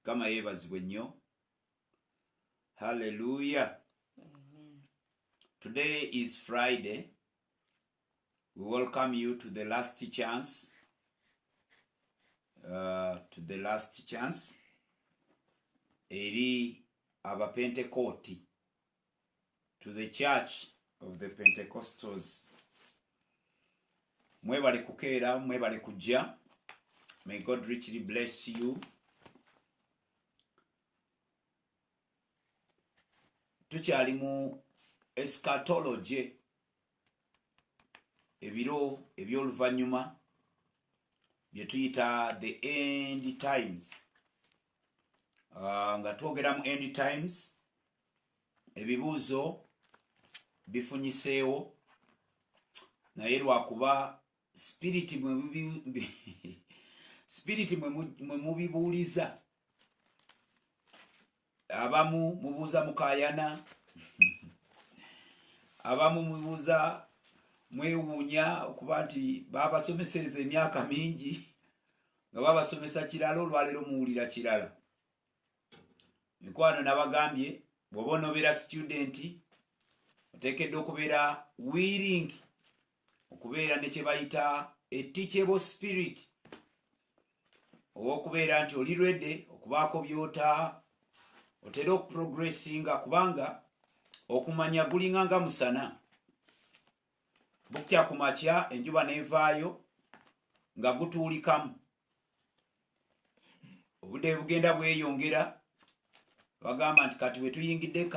Mukama yebazibwe nnyo. Hallelujah. Amen. Today is Friday. We welcome you to the last chance. Eri aba Pentecost. To the church of the Pentecostals. Mwebale kukeera, mwebale kujja. May God richly bless you. Tukyali mu eschatology, ebiro eby'oluvannyuma bye tuyita the end times. Nga twogera mu end times, ebibuuzo bifunyiseewo naye lwakuba spirit mwe mubibuuliza. Abamu mubuuza mukayana, abamu mubuuza mwewuunya okuba nti babasomesereza emyaka mingi nga babasomesa kirala, olwaleero muwulira kirala. Mikwano nabagambye bw'oba onobeera student oteekeddwa okubeera willing okubeera ne kye bayita a teachable spirit, okubeera nti oli ready okubaako byota otera okuprogressinga, kubanga okumanya gulinga nga musana. Bukya ku makya enjuba nevaayo nga gutuulikamu. Obudde bugenda bweyongera, bagamba nti kati we tuyingidde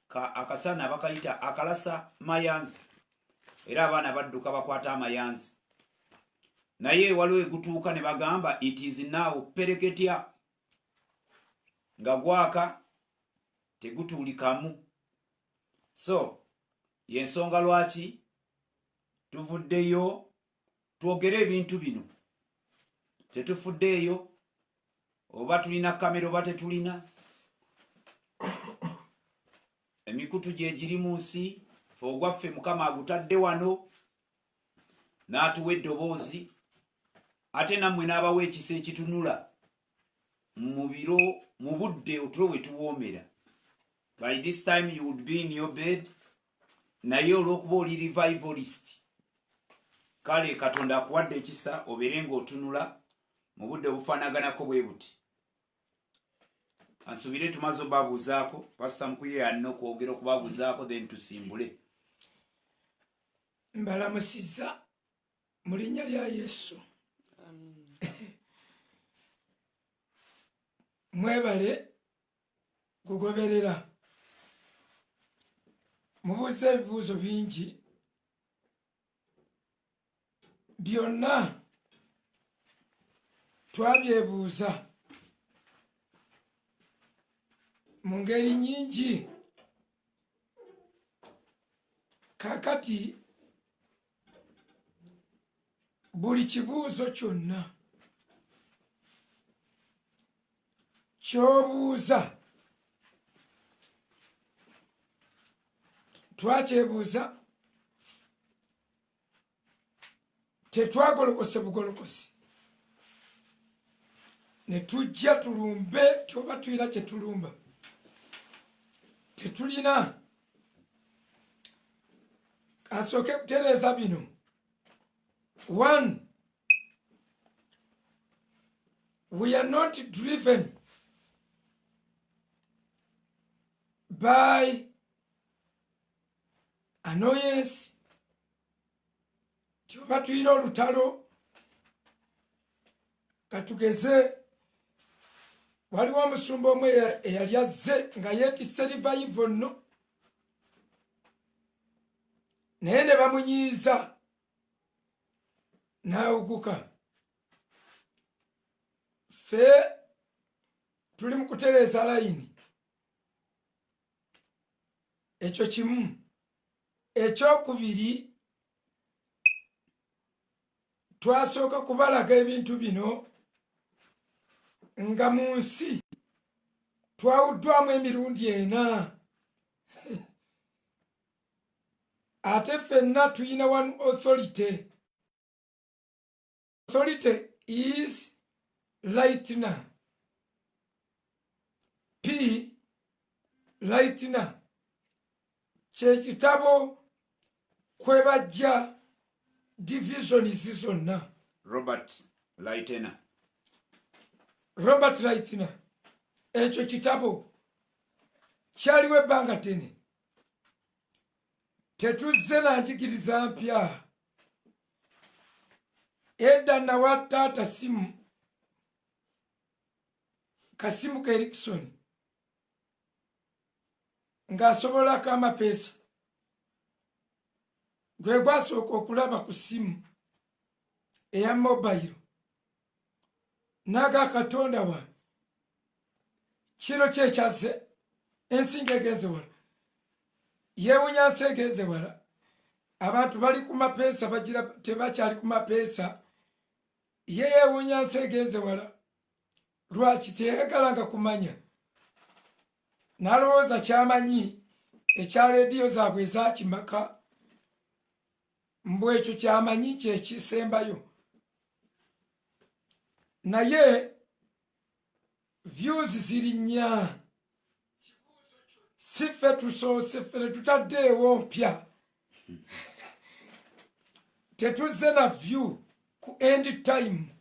akasana bakayita akalasa mayanzi, era abaana badduka bakwata amayanzi. Naye waliwo egutuuka ne bagamba it is now pereketya, nga gwaka tegutuulikamu. So yensonga lwaki tuvuddeyo twogere ebintu bino. Tetufuddeeyo oba tulina kamera oba tetulina, emikutu gye giri mu nsi, fe ogwaffe Mukama agutadde wano n'atuwa eddoboozi, ate nammwe n'abawa ekisa ekitunula mu biro, mu budde otulo we tuwoomera. By this time you would be in your bed, naye olw'okuba oli revivalist, kale Katonda akuwadde ekisa obeere ng'otunula mu budde obufaanaganako bwe buti. Ansubire tumaze obabuuzaako, Pastor Mukuye alina okwogera okubabuuzaako, then tusimbule. Mbalamusiza mu linnya lya Yesu. Amen. Mwebale kugoberera. Mubuuza ebibuuzo bingi, byonna twabyebuuza mu ngeri nyingi. Kakati buli kibuuzo kyonna ky'obuuza twakyebuuza, tetwagolokose bugolokose ne tujja tulumbe kyoba tuyira kye tulumba. Tetulina asooke kutereeza bino. 1, we are not driven by annoyance. Kyoba tuyina olutalo, katugeze waliwo omusumba omwe eyali azze nga yeetisse revival nno, naye ne bamunyiiza n'awuguka. Ffe tuli mu kutereeza layini. Ekyo kimu. Ekyokubiri, twasooka kubalaga ebintu bino nga mu nsi twawuddwamu emirundi 4. Ate ffenna tuyina one authority. Authority is right now. Lightner kyekitabo kwe bajja divisions zonna. Robert Lightner. Ekyo kitabo kyaliwo ebbanga ttene. Tetuzze na njigiriza mpya. Edda nawa taata simu, kasimu ka Erickson, ng'asobolako amapeesa. Gwe gwasooka okulaba ku simu eya mobile. Naga Katonda wange, kino kyekyaze ensinga egenze wala. Yeewunya nsi egenze wala. Abantu bali ku mapeesa bagira tebakyali ku mapeesa. Ye yeewunya nsi egenze wala. Lwaki teyagalanga kumanya? Nalowooza kyamanyi ekya leediyo zaabwe ezakimaka. Mbu ekyo kyamanyi kyekisembayo. Naye views ziri nnya. Si ffe tusoose, ffe tutaddeewo mpya. Tetuzze na view ku end time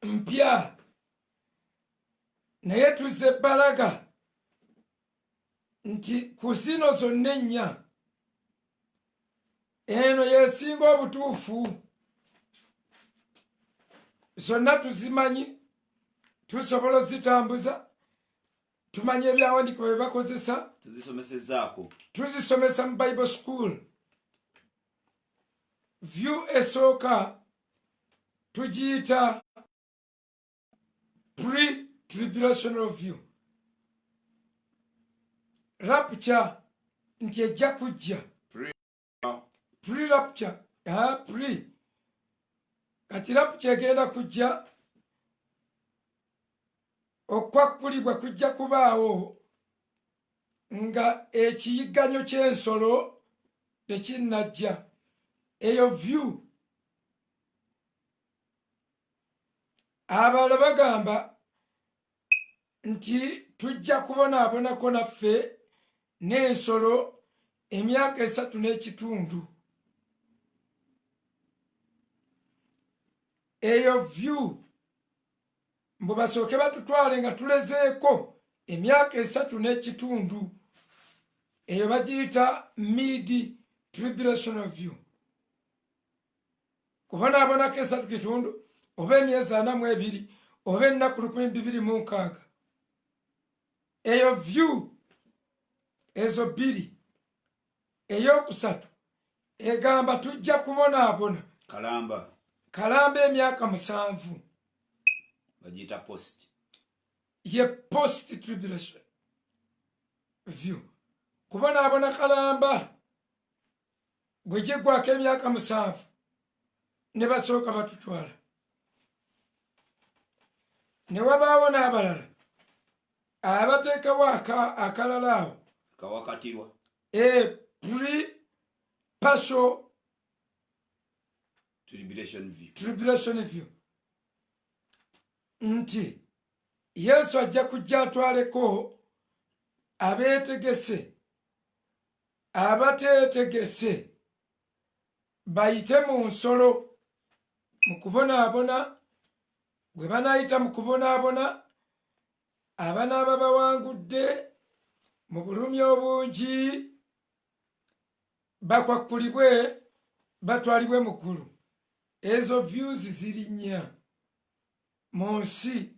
mpya. Naye tuzze balaga nti ku zino zonna ennya eno yesinga obutuufu. Zonna tuzimanyi, tusobola ozitambuza, tumanye ebyawandiikibwa bye bakozesa, tuzisomesa mu Bible school. View esooka tugiyita pre-tribulational view. Rapture nti ejja kujja. Pre-rapture. Pre. Kati rapture egenda kujja, okwakkulibwa kujja kubaawo nga ekiyigganyo ky'ensolo tekinnajja. Eyo view. Abalala bagamba nti tujja kubonaabonako naffe n'ensolo emyaka 3.5. Eyo view mbu basooke batutwale nga tulezeeko emyaka 3.5. Eyo bagiyita mid tribulational view. Kubonaabonako 3.5 oba emyezi 42 oba ennaku 226. Eyo view ezo bbiri. Ey'okusatu egamba tujja kubonaabona kalamba emyaka 7. Bagiyita post. Ye post tribulation view. Kubonaabona kalamba bwe giggwako emyaka 7 ne basooka batutwala. Ne wabaawo n'abalala abateekawo akalala awo kawakatirwa. Pre-partial tribulation view. Nti Yesu ajja kujja atwaleko abeetegese, abateetegese bayite mu nsolo mu kubonaabona. Bwe banaayita mu kubonaabona, abanaaba bawangudde mu bulumi obungi bakwakkulibwe batwalibwe mu ggulu. Ezo views ziri nnya mu nsi.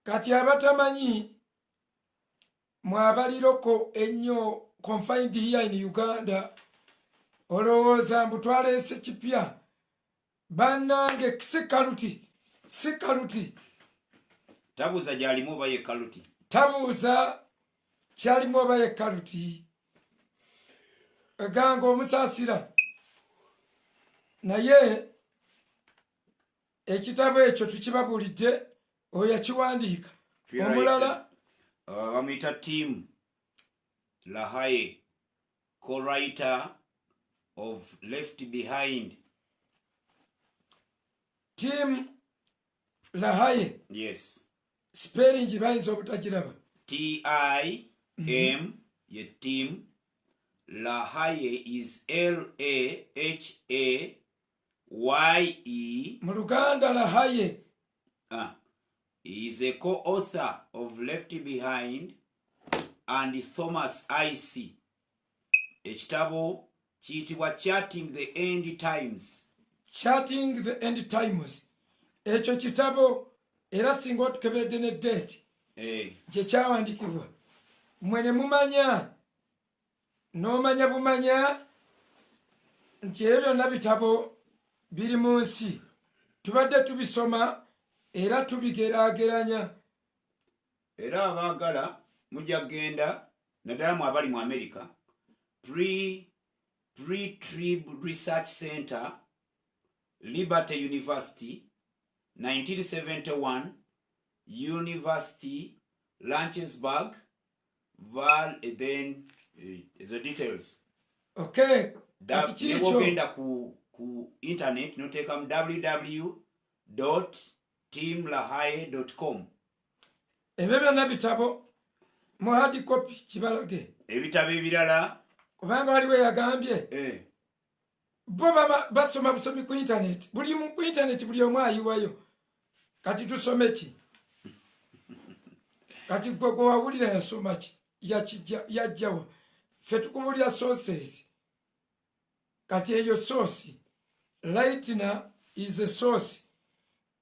Kati abatamanyi mwabaliroko ennyo confined here in Uganda, olowooza mbu twaleese kipya. Bannange si kaluti. Tabuuza gyalimu oba ye kaluti. Tabuuza kyalimu oba ye kaluti. Eganga omusaasira. Naye ekitabo ekyo tukibabuulidde, oyo yakiwandiika. Omulala bamuyita Tim LaHaye, co-writer of Left Behind. Tim LaHaye. Yes. Spelling bayinza obutagiraba. TIM ye team. Lahaye is LAHAYE. mu Luganda Lahaye. He is a co-author of Left Behind and Thomas I.C. Ekitabo kiyitibwa Charting the End Times. Charting the End Times. Ekyo kitabo era singa otukeberedde ne date gye kyawandikibwa mmwe ne mumanya n'omanya bumanya nti ebyo byonna bitabo biri mu nsi tubadde tubisoma era tubigeraageranya. Era abaagala mujja kgenda naddala mu abali mu America Pre-Trib Research Center, Liberty University, 1971, University, Lynchburg, then the details. Okay. Nebogenda ku internet noteekamu www.teamlahaye.com. Ebyo byonna bitabo mu hard copy kibalage. Ebitabo ebirala kubanga waliwo yagambye bo basoma busomi ku internet. Buli mu ku internet buli omu ayiwayo. Kati tusome ki? Kati gwe wawulira yasoma ki? Yajjawa. Ffe tukubulira sources. Kati eyo source. Lightner is a source.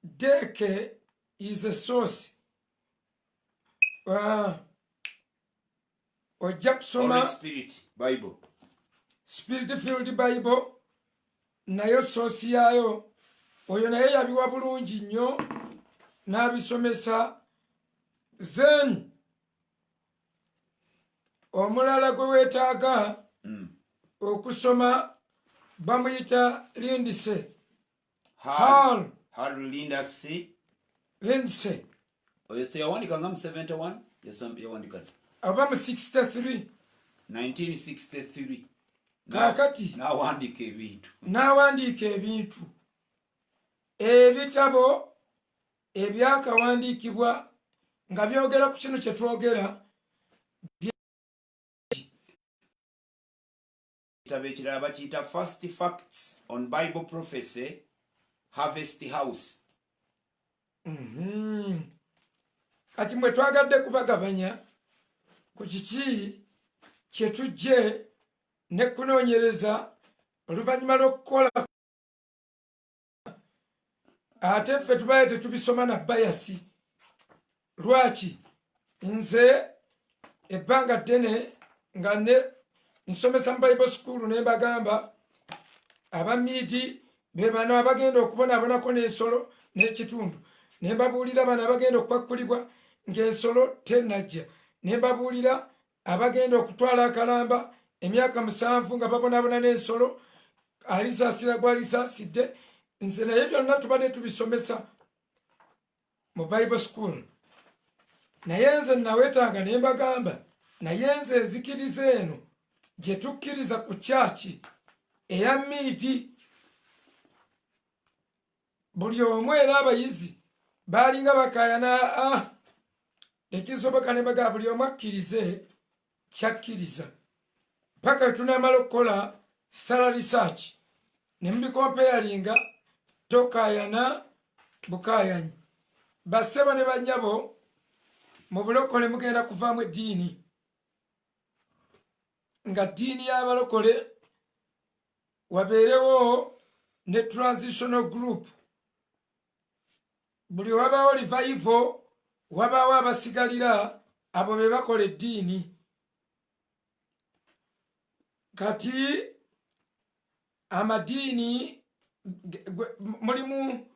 Deke is a source. Ojja kusoma Holy Spirit Bible. Spirit Filled Bible nayo source yayo. Oyo naye yabiwa bulungi nnyo n'abisomesa. Then omulala gwe weetaaga okusoma bamuyita Lindsay. Hal Lindsay. Lindsay. Oyo yawandika nga mu 71 yawandika aba mu 63 1963 kakati n'awandiika ebintu ebitabo ebyakawandiikibwa nga byogera ku kino kye twogera. Ekitabo ekirala bakiyita First Facts on Bible Prophecy, Harvest House. Kati mwe twagadde kubagabanya ku kiki kye tujje ne kunoonyereza oluvannyuma lw'okukola ate ffe tubaye tetubisoma na bayasi. Lwaki? Nze ebbanga ddene nga ne nsomesa mu Bible School ne mbagamba abamidi be bano abagenda okubonaabonako n'ensolo n'ekitundu. Ne mbabuulira bano abagenda okukwakulibwa ng'ensolo tennajja. Ne mbabuulira abagenda okutwala akalamba emyaka 7 nga babonaabona n'ensolo alisaasira gw'alisaasidde. Nze naye byonna tubadde tubisomesa mu Bible School. Naye nze nawetanga ne mbagamba naye nze enzikiriza eno gye tukkiriza ku kyaki eya Midi. Buli omu era abayizi baalinga bakayana tekisoboka ne bagamba buli omu akkirize kyakkiriza paka tunamala okukola thorough research ne mubikompeyalinga tokayana bukayanyi. Bassebo ne bannyabo mu bulokole mugenda kuvaamu eddiini nga ddiini y'abalokole wabeerewo ne transitional group. Buli wabaawo revival wabaawo abasigalira abo be bakola eddiini. Kati amadiini mulimu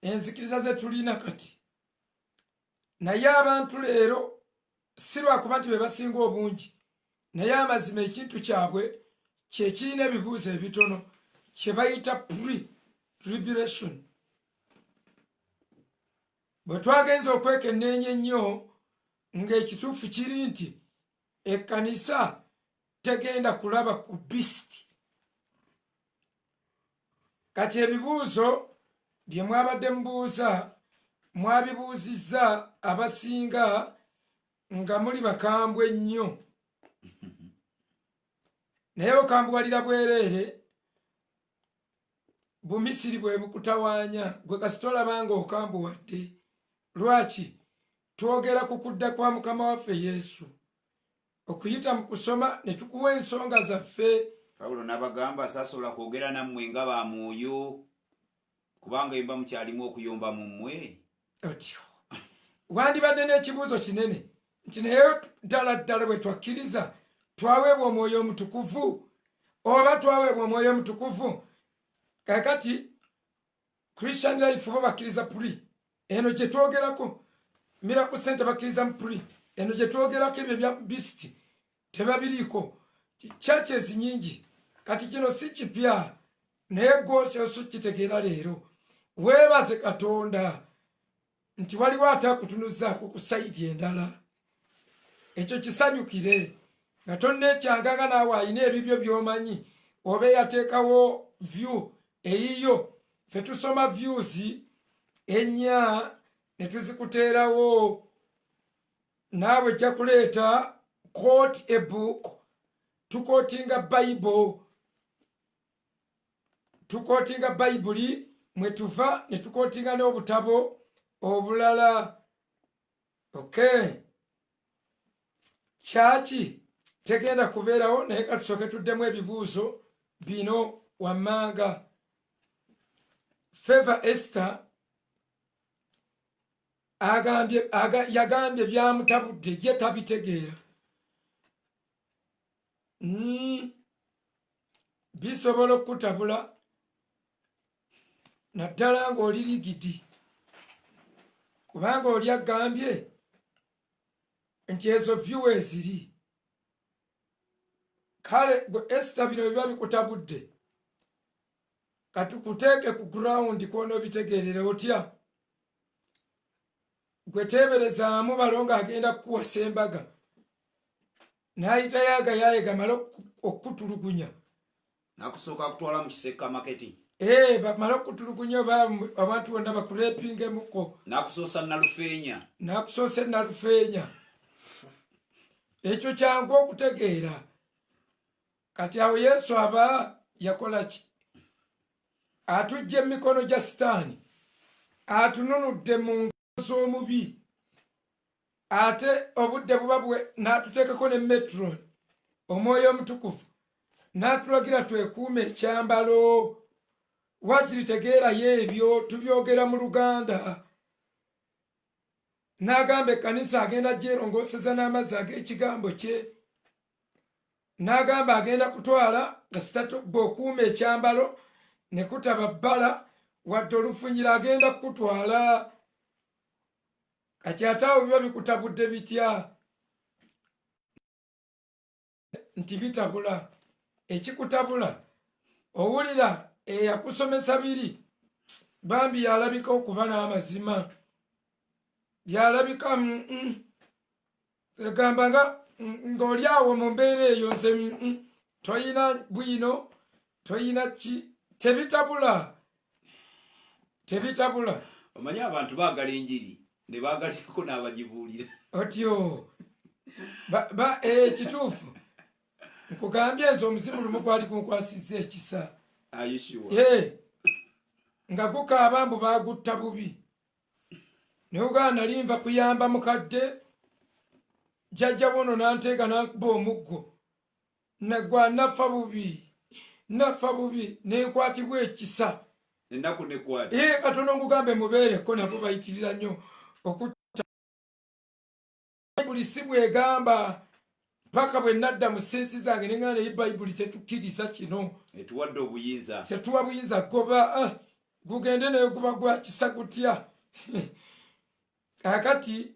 enzikiriza ze tulina kati. Naye abantu leero si lwakuba nti be basinga obungi naye amazima ekintu kyabwe kyekirina ebibuuzo ebitono kye bayita pre-tribulation. Bwe twagenza okwekenneenya ennyo ng'ekituufu kiri nti ekkanisa tegenda kulaba ku bisiti. Kati ebibuuzo bye mwabadde mubuuza mwabibuuzizza abasinga nga muli bakambwe nnyo naye okambuwalira bwereere bumisiri bwe bukutawaanya gwe kasitolaba nga okambuwadde lwaki twogera ku kudda kwa mukama waffe yesu okuyita mu kusoma ne tukuwa ensonga zaffe. Pawulo n'abagamba sasobola kwogera nammwe nga ba mwoyo kubanga mba mukyalimu okuyomba mu mmwe. Otyo wandibadde n'ekibuuzo kinene nti naye ddala bwe twakkiriza twaweebwa omwoyo omutukuvu oba twaweebwa omwoyo omutukuvu? Kakati Christian Life bo bakkiriza puri, eno gye twogerako Miracle Center bakkiriza mu puri, eno gye twogerako ebyo bya bisiti tebabiriiko. Churches nyingi kati kino si kipya naye gwose osukitegeera leero. Weebaze Katonda nti waliwo atakutunuzaako ku sayidi endala. Ekyo kisanyukire nga tonneekyanganga naawe alina ebibyo by'omanyi oba yateekawo view eyiyo. Ffe tusoma views ennya ne tuzikuteerawo naawe ejja kuleeta quote a book tukootinga bayibuli mwe tuva ne tukootinga n'obutabo obulala. Okay, kyaki tegenda kubeerawo naye katusooke tuddemu ebibuuzo bino wammanga. Favor Esther yagambye byamutabudde ye tabitegeera. Bisobola okutabula naddala ng'oli ligidi kubanga oli agambye nti ezo view eziri. Kale gwe Esther bino biba bikutabudde katukuteeke ku ground kw'onoobitegeerera otya. Gwe teeberezaamu balo ng'agenda kukuwasa embaga n'ayita yaagayaye gamale okutulugunya nakusooka kutwala mu kiseka maketi bamale okutulugunya oba abantu bonna bakuleepingemuko nakusoosa nalufeenya. Ekyo kyangu okutegeera. Kati awo Yesu aba yakola ki? Atujja emikono gya Sitaani, atununudde mu ngalo z'omubi, ate obudde buba bwe n'atuteekako ne Metroni omwoyo omutukuvu n'atulagira twekuume ekyambalo. Wakiri tegeerayo ebyo tubyogera mu Luganda. N'agamba ekkanisa agenda gyerongoseza n'amazzi ag'ekigambo kye. N'agamba agenda kutwala nga sitatugba okuuma ekyambalo ne kutaba bbala wadde olufunyira agenda kukutwala. Kati ate awo biba bikutabudde bitya? Nti bitabula. Ekikutabula owulira eyakusomesa biri bambi yalabika okuba n'amazima. Byalabika egamba ng'oli awo mu mbeera eyo nze toyina bwino toyina ki. Tebitabula. Omanyi abantu baagala enjiri ne baagaliko n'abagibuulira. Otyo kituufu nkugambye ezo omuzimu lumu gwali gunkwasizza ekisa. Nga gukaaba mbu baagutta bubi naye ogamba nali nva kuyamba mukadde jjajja bono nanteega nankuba omuggo naggwa nafa bubi nenkwatibwa ekisa. Ennaku nekwata katono ngugambe mubeereko nabo bayitirira nnyo okutta. Bayibuli si bwegamba paka bwe nadda mu sensi zange neŋŋana naye bayibuli tetukkiriza kino. etuwadde obuyinza. Tetuwa buyinza goba gugende naye guba gwa kisa gutya. Kakati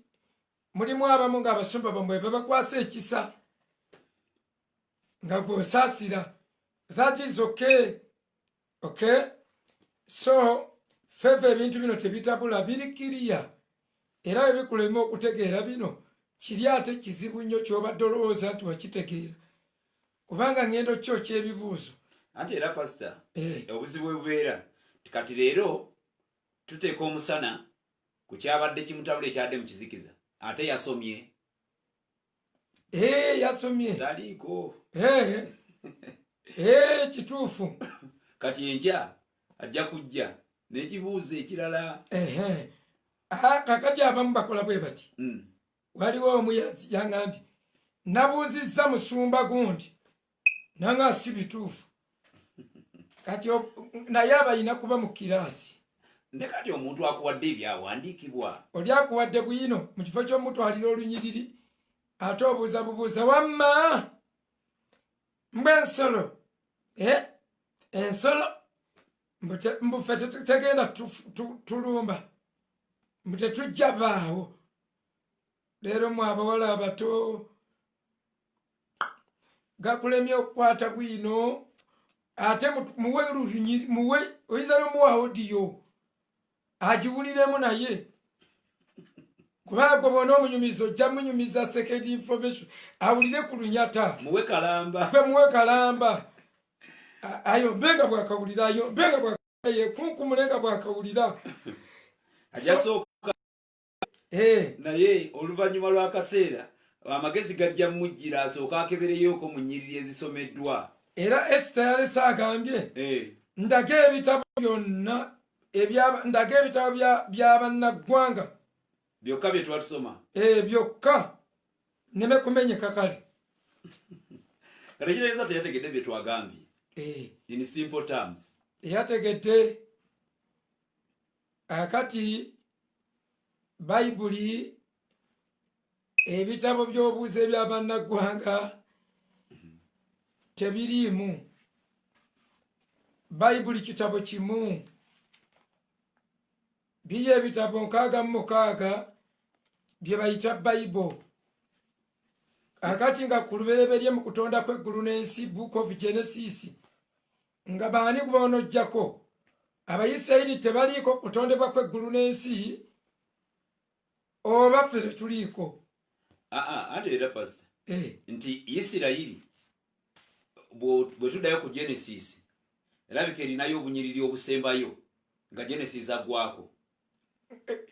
mulimu abamu ng'abasumba bamwe babakwasa ekisa nga gw'osaasira. That is okay. So feva ebintu bino tebitabula birikiriya era bwe bikulema okutegeera bino kiri ate kizibu nnyo ky'obadde olowooza nti wakitegeera kubanga ngendo kyo ky'ebibuuzo. Anti era pasita obuzibu bwe bubeera kati leero tuteeka omusana ku kyabadde kimutabula ekyadde mu kizikiza ate yasomye yasomye taliiko kituufu kati enkya ajja kujja n'ekibuuzo ekirala kakati abamu bakola bwe bati waliwo omuyazi yaŋambye nabuuzizza musumba gundi nanga si bituufu kati naye abalina kuba mu kiraasi ne kati omuntu akuwadde ebyawandiikibwa oli akuwadde bwino mu kifo ky'omutwalira olunyiriri ate obuuza bubuuza wamma mbwe ensolo mbufe tegenda tulumba mbu tetujja baawo leero mu abawala abato gakulemye okukwata bwino ate muwe oyinza n'omuwa odiyo agiwuliremu naye kubanga gwe bona omunyumizi ojja munyumiza second information awulire ku lunyata muwe kalamba ayombenga bwakawulira yekunkumule bwakawulira ajasooka naye oluvannyuma lw'akaseera amagezi gajja mujjira asooka akebereyoko mu nnyiriri ezisomeddwa era Esther yalese agambye ndaga ebitabo byonna ndaga ebitabo by'abannaggwanga byokka bye twatusoma byokka neme kumenyeka kale kale kitegeeza teyategedde bye twagambye in simple terms yategedde akati bayibuli ebitabo by'obuuza eby'abannaggwanga tebiriimu bayibuli kitabo kimu biri ebitabo 66 bye bayita bayibo akati nga ku lubereberye mu kutonda kw'eggulu n'ensi book of Genesis nga baani kubonojjako abayisirayiri tebaliiko kutondebwa kw'eggulu n'ensi oba ffe tetuliiko ate era pastor nti Isirayiri bwe tuddayo ku Genesis erabika erinayo obunyiriri obusembayo nga Genesis agwako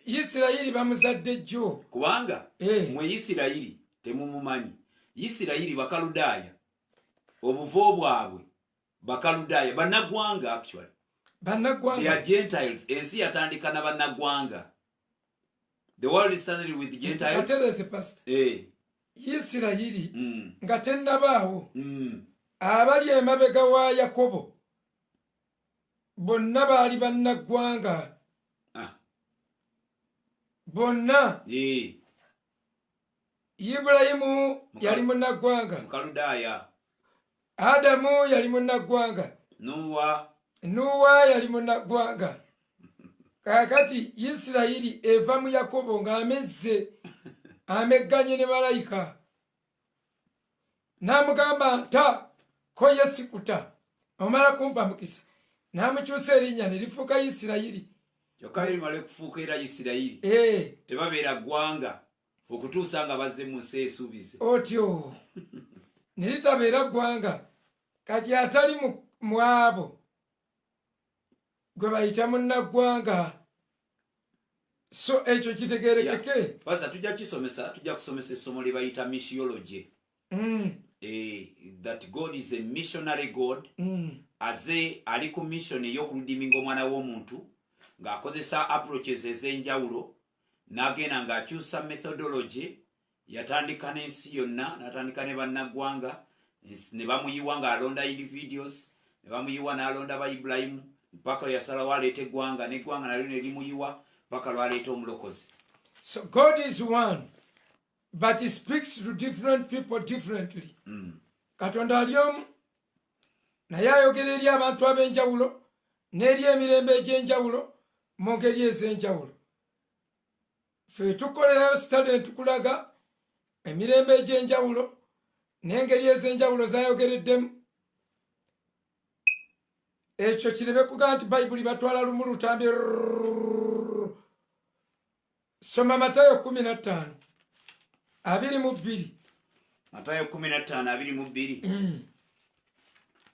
Isirayiri bamuzadde jjo kubanga mwe Isirayiri temumumanyi Isirayiri bakaludaaya obuvo bwabwe bakaludaaya bannaggwanga actually they are Gentiles ensi yatandika na bannaggwanga the world started with the Gentiles Isirayiri nga tennabaawo abali emabega wa Yakobo bonna baali bannaggwanga bonna Ibulayimu yali munnaggwanga mukaludaaya Adamu yali munnaggwanga Nuwa yali munnaggwanga kakati Isirayiri eva mu Yakobo ng'amezze amegganye ne malayika n'amugamba nta ko yesikuta omala kumpa mukisa n'amukyusa erinnya ne lifuuka Isirayiri kyokka erimala okufuuka era Isirayiri tebabeera ggwanga okutuusa nga bazze mu nsi esuubize otyo ne litabeera ggwanga kati atali mu abo gwe bayita munnaggwanga so ekyo kitegerekeke pasa tujja kusomesa essomo lye bayita missiology that God is a missionary God aze ali ku mission ey'okuludiminga omwana w'omuntu ng'akozesa approaches ez'enjawulo n'agenda ng'akyusa methodology yatandika n'ensi yonna n'atandika ne bannaggwanga ne bamuyiwa ng'alonda individuals ne bamuyiwa n'alonda ba Ibulayimu mpaka yasalawo aleeta eggwanga n'eggwanga nalyo ne limuyiwa mpaka lwaleeta omulokozi. So God is one but he speaks to different people differently. Katonda ali omu naye ayogera eri abantu ab'enjawulo n'eri emirembe egy'enjawulo mu ngeri ez'enjawulo. Ffe tukolerayo sitale tukulaga emirembe egy'enjawulo n'engeri ez'enjawulo zayogereddemu. Ekyo kirebe kugaa nti bayibuli batwala lumu lutambi. Soma Matayo 15 22. Matayo 15 22.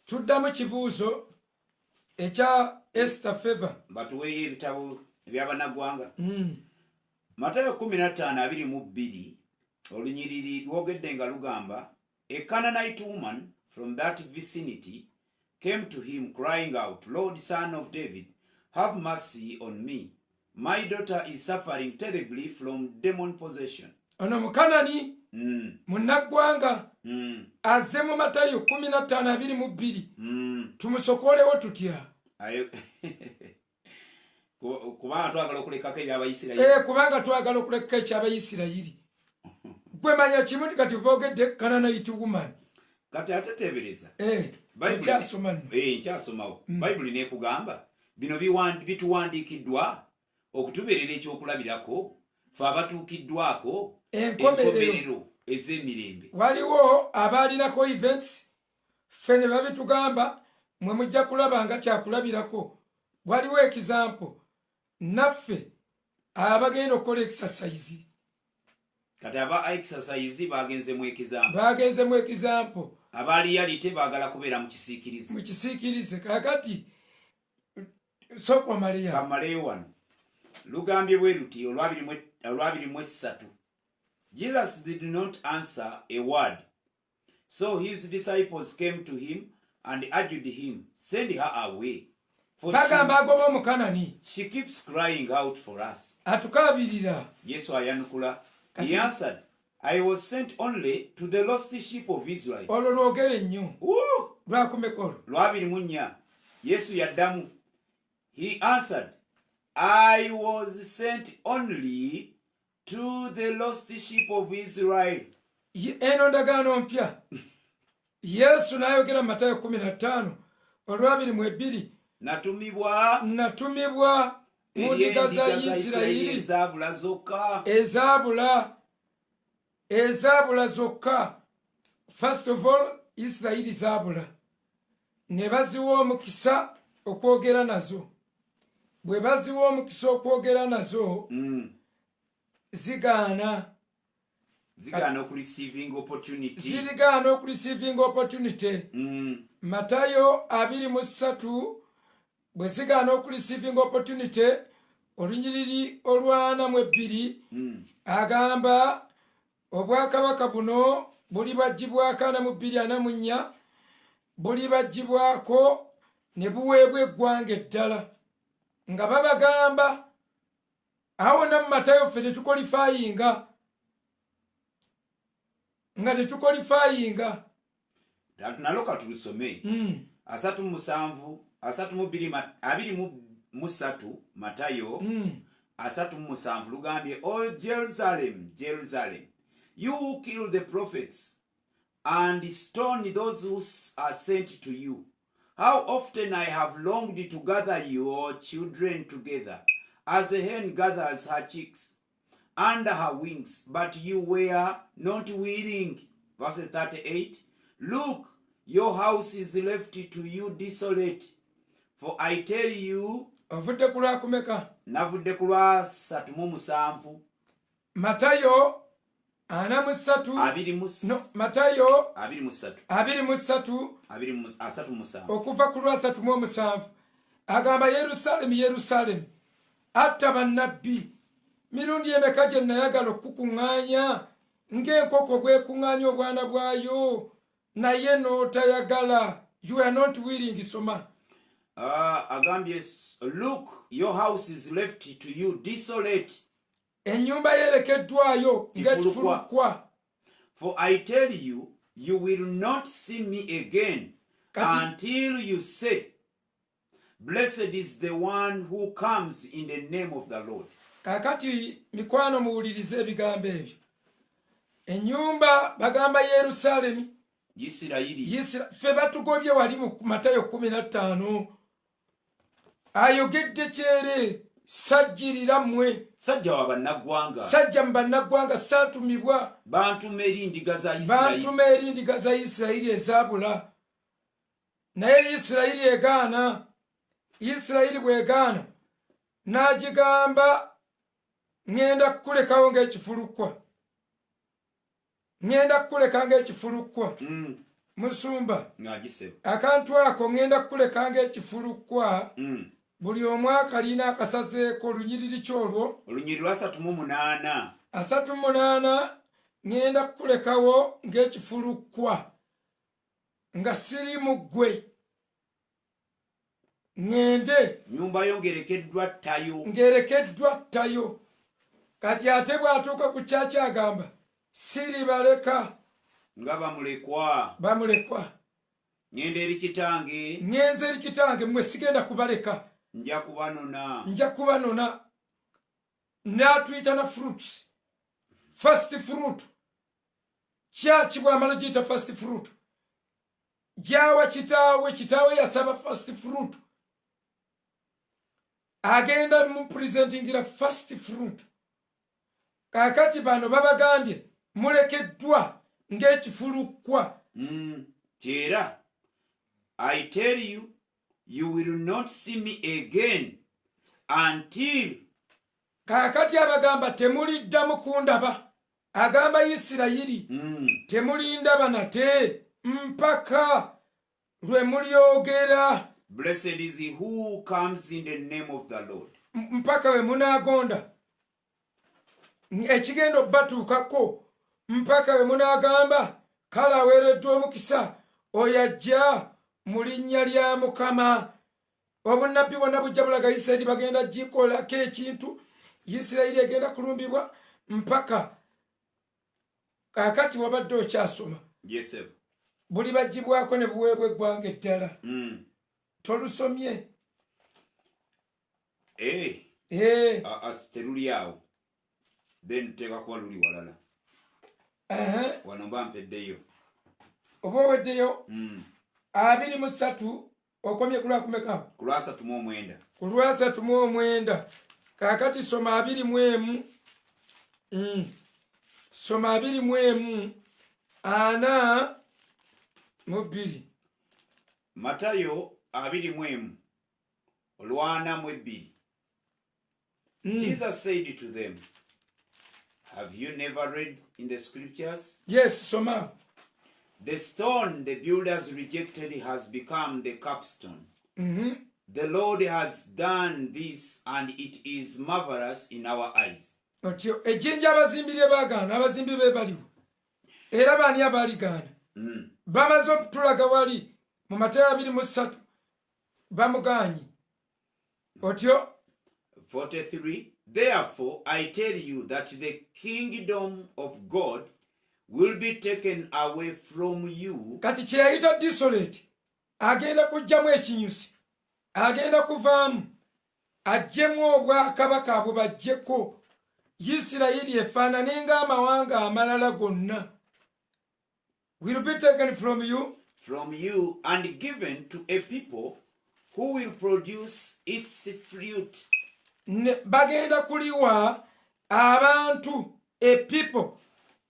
Tuddamu kibuuzo ekya Esther Favor batuweeyo ebitabo eby'abannaggwanga. Matayo 15 22 olunyiriri lwogedde nga lugamba, a Canaanite woman from that vicinity came to him crying out, Lord, son of David, have mercy on me. My daughter is suffering terribly from demon possession. Ono Mukanani munnaggwanga azze mu Matayo 15:22 tumusokolewo tutya kubanga twagala okulekako eby'Abayisirayiri. Kubanga twagala okuleka eky'Abayisirayiri. Gwe manya kimu nti kati boogedde Canaanite woman. Kati ate teebereza. Nkyasomawo. Bayibuli neekugamba bino bituwandiikiddwa okutubeerera ekyokulabirako fe abatuukiddwako enkomerero ez'emirembe. Waliwo abaalinako events ffe ne babitugamba mwe mujja kulaba nga kyakulabirako. Waliwo example naffe abagenda okukola exercise. Kati aba exercise bagenzemu example. Aba reality baagala kubeera mu kisiikirize. Kakati soko Maria. Kamaleyo wano. Lugambye bwe luti olwabirimu-3. Jesus did not answer a word. So his disciples came to him and urged him, send her away. For she keeps crying out for us. Yesu ayanukula. He answered, I was sent only to the lost sheep of Israel. Lwabirimu-4. Yesu yaddamu. He answered, I was sent only to the lost sheep of Israel. Eno ndagaano mpya. Yesu n'ayogera mu Matayo 15:22. Natumibwa mu ndiga za Isirayiri ezaabula zokka. First of all, Isirayiri zaabula. Ne baziwa omukisa okwogera nazo. Bwe baziwa omukisa okwogera nazo zigaana okureceiving opportunity. Matayo 23 bwe zigaana okureceiving opportunity, olunyiriri olw42 agamba obwakabaka buno buli bagibwako 2:44 buli bagibwako ne buweebwa eggwanga eddala. Nga babagamba awo na mu Matayo ffe tetukolifayinga. Nalo katulusome. 23 Matayo 3:7 lugambye, O Jerusalem, Jerusalem, you who kill the prophets and stone those who are sent to you. How often I have longed to gather your children together, as a hen gathers her chicks under her wings, but you were not willing. Verse 38. Look, your house is left to you desolate. For I tell you, ovudde ku lwakumeka? Navudde ku lwa 37. Matayo 43. No, Matayo 23 okuva ku lwa 37 agamba, Yerusalemu, Yerusalemu, atta bannabbi, mirundi emeka gye nayagala okukuŋŋaanya ng'enkoko bwekuŋŋaanya obwana bwayo, naye n'otayagala. You are not willing. Soma. Agambye, look, your house is left to you desolate. Ennyumba yerekeddwayo ng'ekifulukwa. For I tell you, you will not see me again until you say, blessed is the one who comes in the name of the Lord. Kakati mikwano muwulirize ebigambo ebyo. Ennyumba bagamba Yerusalemu, Isirayiri. Ffe batugobye wali mu Matayo 15. Ayogedde kyere, sajjirira mmwe. Sajja wa bannaggwanga. Sajja mu bannaggwanga, saatumibwa. Bantuma eri ndiga za Isirayiri ezaabula. Naye Isirayiri egaana. Isirayiri bw'egaana n'agigamba, ŋŋenda kukulekawo ng'ekifulukwa. Musumba, akantu ako ŋŋenda kukuleka ng'ekifulukwa. Buli omu akalina akasazeeko olunyiriri kyolwo. Olunyiriri 38. 38 ngenda kulekawo ng'ekifulukwa nga siri mu ggwe ngende nyumba yo ng'erekeddwa ttayo. Kati ate bw'atuuka ku kyaki agamba siri baleka nga bamulekwa ngende eri kitange ngenze eri kitange mmwe sigenda kubaleka nja kubanona. N'atuyita na fruits first fruit. Kyaki bw'amala giyita first fruit gyawa kitaawe yasaba first fruit agenda mu presentingira first fruit. Kakati bano babagambye mulekeddwa ng'ekifulukwa. Tera I tell you, you will not see me again until. Kakati abagamba temuliddamu kundaba. Agamba Isirayiri temulindaba nate mpaka lwe mulyogera. Blessed is he who comes in the name of the Lord. Mpaka we munagonda ekigenda obbatuukako mpaka we munagamba kale aweereddwa omukisa oyo ajja mu linnya lya Mukama. Obunnabbi bwonna bujja bulaga Isirayiri bagenda gikolako ekintu. Isirayiri egenda kulumbibwa mpaka. Kakati wabadde okyasoma buli bagibwako ne buweebwa eggwanga eddala tolusomye teruli awo then teeka kuba luli walala wano mba mpeddeyo oba oweddeyo 23 okomye ku lwakumeka ku lwa 39 ku lwa 39. Kakati soma 21 soma 21 ana mubiri. Matayo 21 olwana mu 2. Jesus said to them, have you never read in the scriptures? Yes, soma. The stone the builders rejected has become the capstone. The Lord has done this and it is marvelous in our eyes. Otyo ejjinja abazimbire baagaana abazimbi be baliwo era baani abaaligaana bamaze okutulaga wali mu Matayo 23 bamugaanyi. Otyo 43. Therefore I tell you that the kingdom of God will be taken away from you. Kati kye yayita desolate agenda kujjamu ekinyusi agenda kuvaamu ajjemu obwakabaka bwe bajjeko. Isirayiri efaanane ng'amawanga amalala gonna. Will be taken from you and given to a people who will produce its fruit. Bagenda kuliwa abantu a people.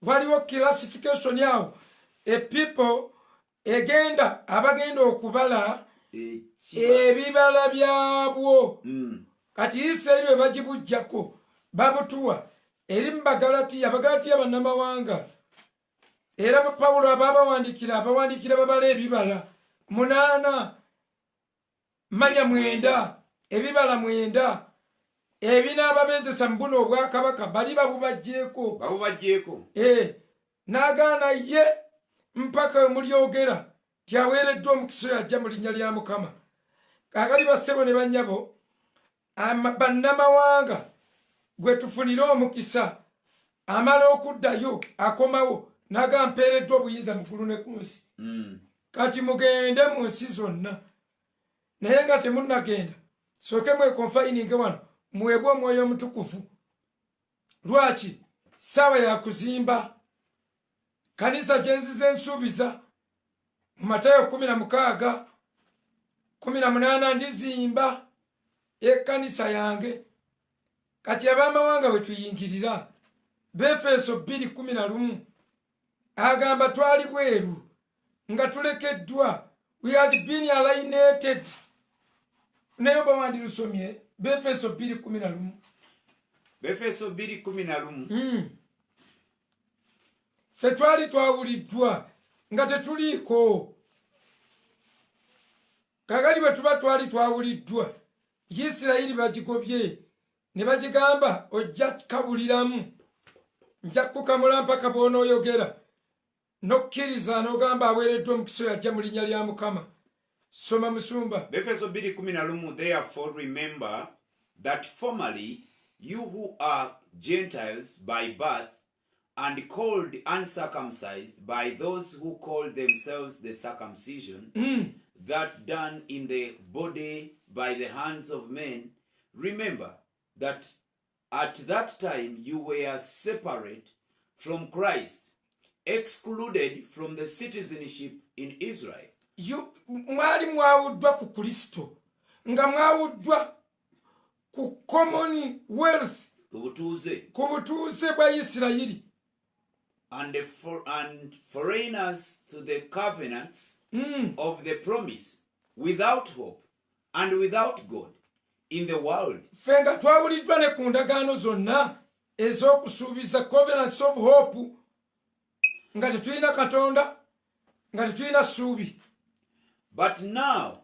Waliwo classification yawo a people egenda abagenda okubala ebibala byabwo. Kati Isirayiri we bagibujjako babutuwa eri mu Bagalatiya bannamawanga era Pawulo abawandiikira babala ebibala 8 manya 9 ebibala 9 ebinaababenzesa mu buno obwakabaka bali babubajjeeko n'agaana ye mpaka we mulyogera tyaweereddwa omukisa yajja mu linnya lya Mukama. Kaakali bassebo ne bannyabo bannamawanga gwe tufunire omukisa amala okuddayo akomawo n'agamba mpeereddwa obuyinza mu ggulu ne ku nsi. Kati mugende mu nsi zonna naye nga temunnagenda sooke mwekonfayininge wano muweebwe omwoyo omutukuvu. Lwaki? Ssaawa ya kuzimba kanisa gye nzize nsuubiza mu Matayo 16 18 ndizimba ekkanisa yange. Kati abamawanga bwe tuyingirira Befeso 2:11 agamba twali bweru nga tulekeddwa, we had been alienated. Naye bawandilusomye Befeso 2:11 Befeso 2:11 ffe twali twawuliddwa nga tetuliiko. Kagali bwe tuba twali twawuliddwa Isirayiri bagigobye ne bagigamba ojja kabuliramu nja kukamula mpaka bw'onooyogera n'okkiriza n'ogamba aweereddwa omukisa yajja mu linnya lya Mukama. Soma Musumba. Efeso 2:11, therefore remember that formerly you who are Gentiles by birth and called uncircumcised by those who call themselves the circumcision, that done in the body by the hands of men, remember that at that time you were separate from Christ, excluded from the citizenship in Israel. Mwali mwawuddwa ku Kristo nga mwawuddwa ku commonwealth, ku butuuze bwa Isirayiri, and foreigners to the covenants of the promise, without hope and without God in the world. Ffe nga twawuliddwa ne ku ndagaano zonna ez'okusuubiza, covenants of hope, nga tetulina Katonda, nga tetulina ssuubi. But now,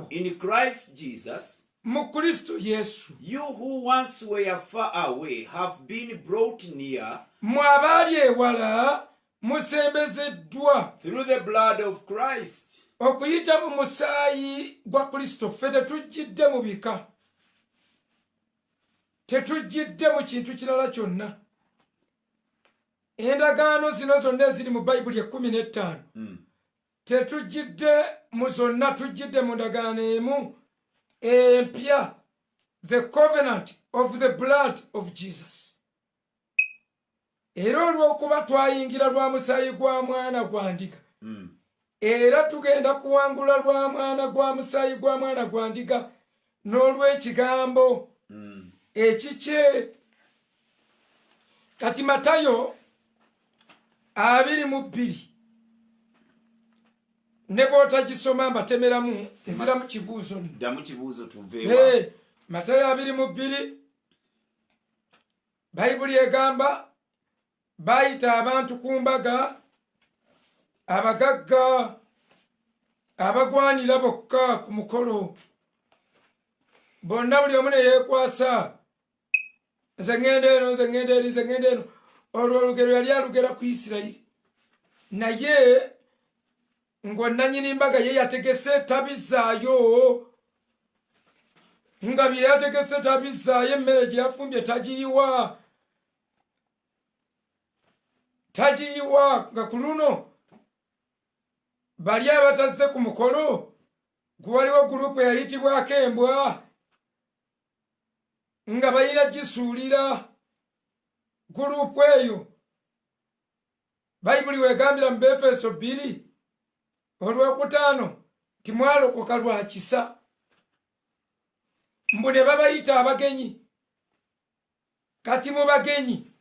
in Christ Jesus, mu Kristo Yesu, you who once were far away have been brought near mwabaali ewala musembezeddwa through the blood of Christ. Okuyita mu musaayi gwa Kristo. Ffe tetujjidde mu bika, tetujjidde mu kintu kirala kyonna. Endagaano zino zonna eziri mu Bayibuli 15 tetujjidde mu zonna, tujjidde mu ndagaano emu empya, the covenant of the blood of Jesus. Era olw'okuba twayingira lwa musaayi gwa mwana gwa ndiga, era tugenda kuwangula lwa mwana gwa musaayi gwa mwana gwa ndiga n'olw'ekigambo ekikye. Kati Matayo 22 ne bw'otagisoma mbatemeramu tezira mu kibuuzo. Ddamu kibuuzo tuveewa. Matayo 22 Bayibuli egamba bayita abantu ku mbaga, abagagga abagwanira bokka ku mukolo, bonna buli omu ne yeekwasa, nze ŋŋenda eno, nze ŋŋenda eri, nze ŋŋenda eno. Olwo olugero yali alugera ku Isirayiri, naye ng'onnannyini mbaga ye yategese tabizzaayo, nga bye yategese tabizzaayo, emmere gye yafumbye tagiyiwa, nga ku luno bali abatazze ku mukolo gwaliwo gurupu eyayitibwako embwa nga balina gisuulira. Gurupu eyo Bayibuli wegambira mu Efeso 2:5 timwalokoka lwa kisa, mbu ne babayita abagenyi. Kati mu bagenyi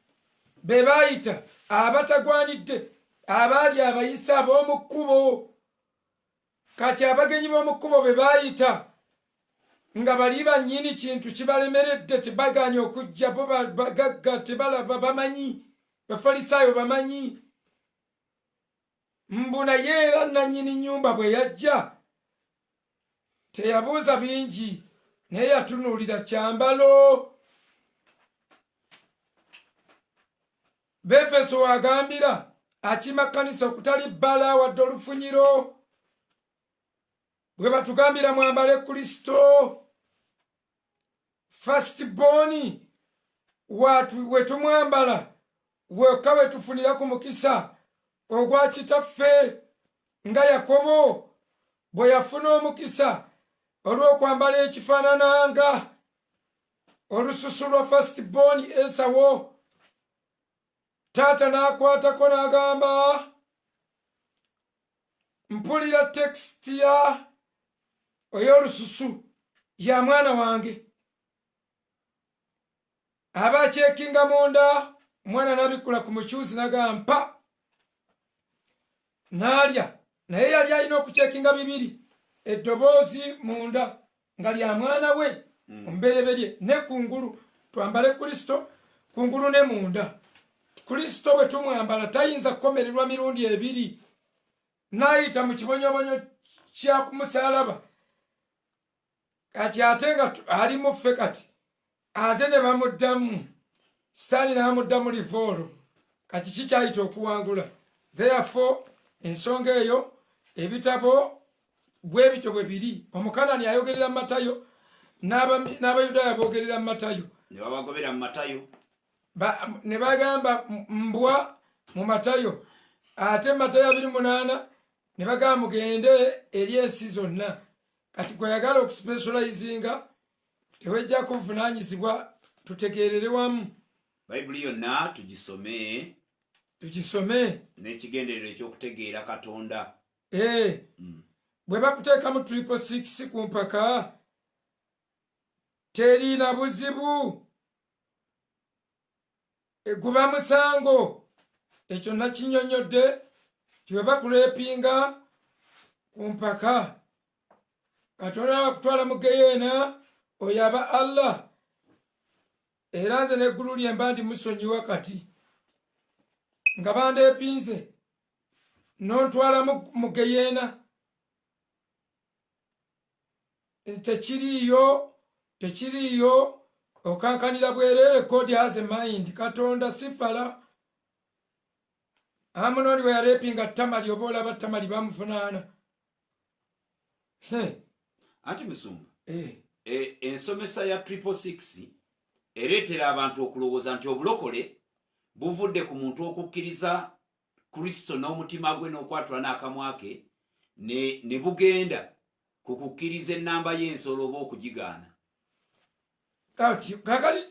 be bayita abatagwanidde, abaali abayisa ab'omu kkubo. Kati abagenyi b'omu kkubo be bayita nga bali bannyini kintu kibalemeredde, tebaganye okujja, bo bagagga, tebalaba, bamanyi, Bafalisaayo bamanyi. Mbu naye era nannyini nnyumba bwe yajja teyabuuza bingi, naye yatunuulira kyambalo. Befeso wagambira akima kkanisa okutali bbala wadde olufunyiro, bwe batugambira mwambale Kristo. Firstborn we tumwambala weka we tufunira ku mukisa ogwa kitaffe, nga Yakobo bwe yafuna omukisa olw'okwambala ekifaanananga olususu lwa firstborn Esawo. Taata n'akwatako n'agamba, mpulira tekisiti ey'olususu ya mwana wange. Aba akyekinga munda, mwana n'abikula ku mukyuzi n'agamba n'alya, naye yali alina okukyekinga bibiri, eddoboozi munda nga lya mwana we omubereberye, ne kungulu. Twambale Kristo kungulu ne munda. Kristo bwe tumwambala tayinza kukomererwa mirundi ebiri, n'ayita mu kibonyobonyo kya ku musaalaba. Kati ate nga ali mu ffe, kati ate ne bamuddamu Sitaani n'amudda mu livolo kati kikyayita okuwangula. Therefore ensonga eyo ebitabo bwe bityo bwe biri. Omukanani ayogerera mu Matayo n'Abayudaaya boogerera mu Matayo. Ne babagobera mu Matayo. Ne bagamba mbwa mu Matayo. Ate Matayo 28 ne bagamba mugende eri ensi zonna. Kati kweyagala okuspecializinga tewejja kuvunaanyizibwa tutegeerere wamu. Bayibuli yonna tugisome n'ekigenderero ekyokutegeera Katonda. Bwe bakuteeka mu 666 ku mpaka terina buzibu. Guba musango. Ekyo nakinyonyodde bwe bakuleepinga ku mpaka. Katonda bakutwala mu Geyeena oyo aba Allah. Era nze n'eggulu lye mba ndi musonyiwa kati. Nga bandeepinze n'ontwala mu Geyeena. Tekiriiyo okankanira bwereere. God has a mind. Katonda sifala. Amunoni bwe yaleepinga Tamali oba olaba Tamali bamuvunaana. Anti Musumba, ensomesa ya 666 ereetera abantu okulowooza nti obulokole buvudde ku muntu okukkiriza Kristo n'omutima gwe n'okwatula n'akamwa ke ne bugenda ku kukkiriza ennamba y'ensolo oba okugigaana. Kakali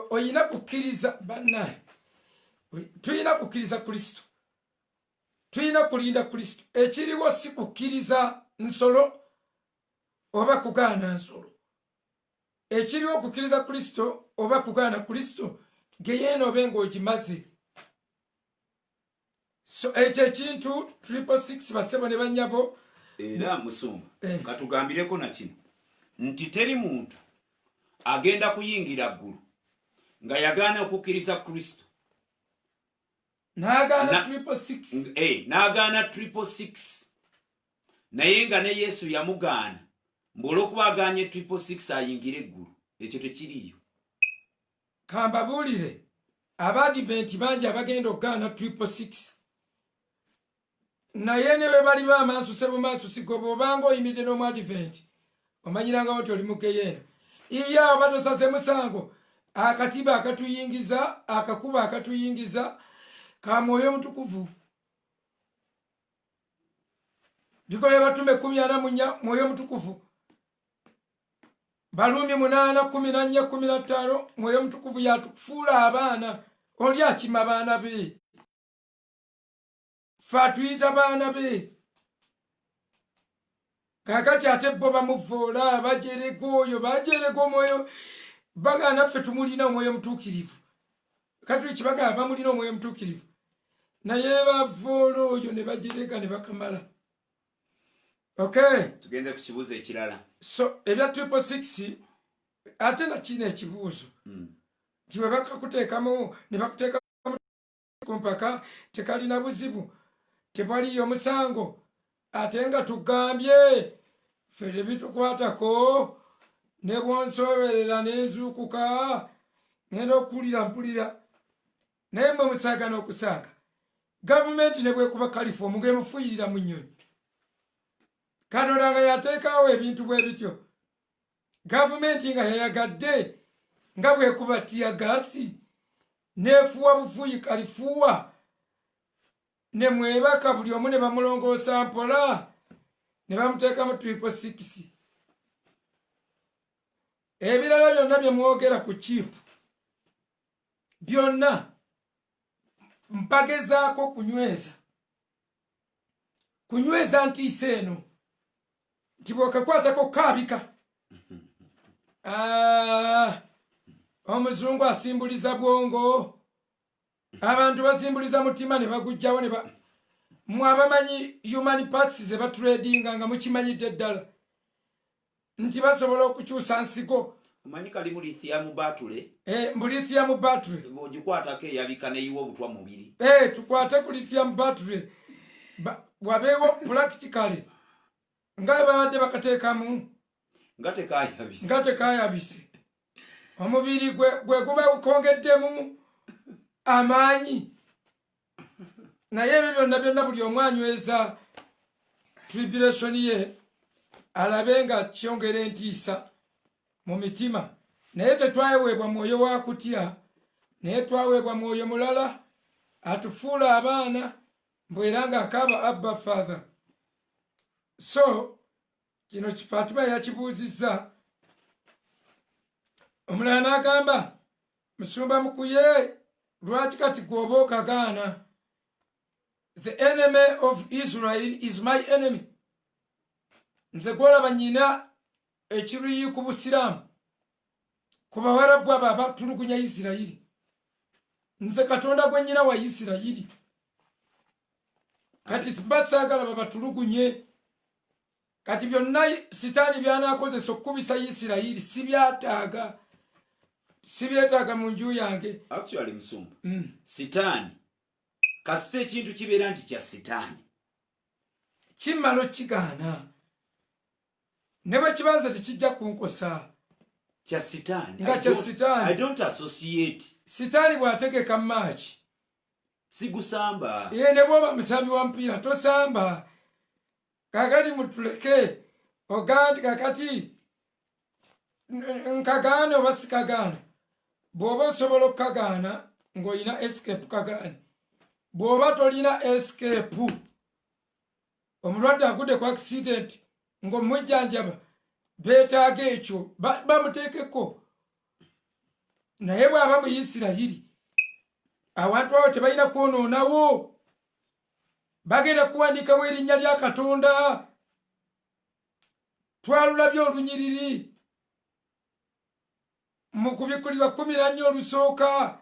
oyina kukkiriza bannaye. Tuyina kukkiriza Kristo. Tuyina kulinda Kristo. Ekiriwo si kukkiriza nsolo oba kugaana nsolo. Ekiriwo kukkiriza Kristo oba kugaana Kristo Geyeena obe ng'ogimaze. So ekyo ekintu 666 basebo ne bannyabo. Era Musumba katugambireko na kino nti teri muntu agenda kuyingira ggulu nga yagaana okukkiriza Kristo. N'agaana 666. N'agaana 666 naye nga ne Yesu yamugaana olw'okuba agaanye 666 ayingire eggulu. Ekyo tekiriiyo. Kambabuulire Abadiventi bangi abagenda okugaana 666 naye ne bwe bali bamansuse bumansusi gwe bw'obanga oyimiridde n'Omwadiventi omanyirangawo nti oli mu Geyeena. Iyo batosaze musango. Akatiba akatuyingiza, akakuba akatuyingiza ka Mwoyo Mutukuvu. Bikole batume 14 Mwoyo Mutukuvu. Balumi 8 14 15 Mwoyo Mutukuvu yatufuula abaana. Oli akima baana be. Fatuyita baana be. Kakati ate bo bamuvoola bajerega oyo bajerega omwoyo bagana ffe tumulina omwoyo mutuukirivu. Kati kibaga bamulina omwoyo mutuukirivu naye bavoola oyo ne bajerega ne bakamala. Okay, tugende ku kibuuzo ekirala. So ebya 666 ate na kino ekibuuzo nti bwe bakakuteekamu ne bakuteeka ku mpaka tekalina buzibu tewaliyo musango. Ate nga tugambye ffe bitukwatako ne bwonsoberera n'enzuukuka ngenda okuwulira mpulira naye mwe musaagana okusaaga. Gavumenti ne bwekuba kalifomu ng'emufuuyirira mu nnyonyi. Katonda nga yateekawo ebintu bwe bityo. Gavumenti nga yayagadde nga bwekuba tiyagaasi neefuwa bufuuyi kalifuuwa ne mwebaka buli omu ne bamulongoosa mpola ne bamuteeka mu 666. Ebirala byonna bye mwogera ku chiipu byonna mpagezaako kunyweza ntiisa eno nti bw'okakwatako kaabika. Omuzungu asimbuliza bwongo, abantu basimbuliza mutima ne bagujjawo ne mwabamanyi human parts ze batradinga nga mukimanyidde ddala nti basobola okukyusa nsigo. Omanyi kali mu lithium battery. Mu lithium battery. Bw'ogikwatako eyabika neyiwa obutwa mubiri. Tukwate ku lithium battery. Wabeewo practically nga babadde bakateekamu nga tekayabise. Omubiri gwe guba gukongeddemu amaanyi naye ebyo byonna byonna buli omu anyweza tribulation ye alabe nga kyongera entiisa mu mitima naye tetwaweebwa mwoyo wa kutya naye twaweebwa mwoyo mulala atufuula abaana mbwera nga akaaba abba father. So kino Fatima yakibuuzizza omulala n'agamba musumba mukuye lwaki kati gwoba okagaana? The enemy of Israel is my enemy. Nze gwolaba nyina ekiruyi ku busiraamu ku bawarabu abo abatulugunya Isirayiri. Nze Katonda gwe nyina wa Isirayiri. Kati sibasaagala babatulugunye. Kati byonna sitaani byanakozesa okukubisa Isirayiri sibyetaaga mu nju yange. Actually musumba sitaani kasita ekintu kibeera nti kya sitaani kimalo kigaana ne bwe kibanza tekijja kunkosa kya sitaani. Nga kya sitaani. I don't associate. Sitaani bw'ategeka maaki sigusamba. ye ne bwoba musambi wa mpiira tosamba. Kakati mutuleke ogandi kakati nkagaane oba sikagaana. Bw'oba osobola okukagaana ng'olina escape kagaane. Bw'oba tolina escape omulwadde agudde ku accident ng'omujjanjaba beetaaga ekyo bamuteekeko. Naye bw'aba mu Isirayiri abantu abo tebalina kwonoonawo. Bagenda kuwandiikawo erinnya lya Katonda. Twalulabye olunyiriri mu Kubikulirwa 14 olusooka.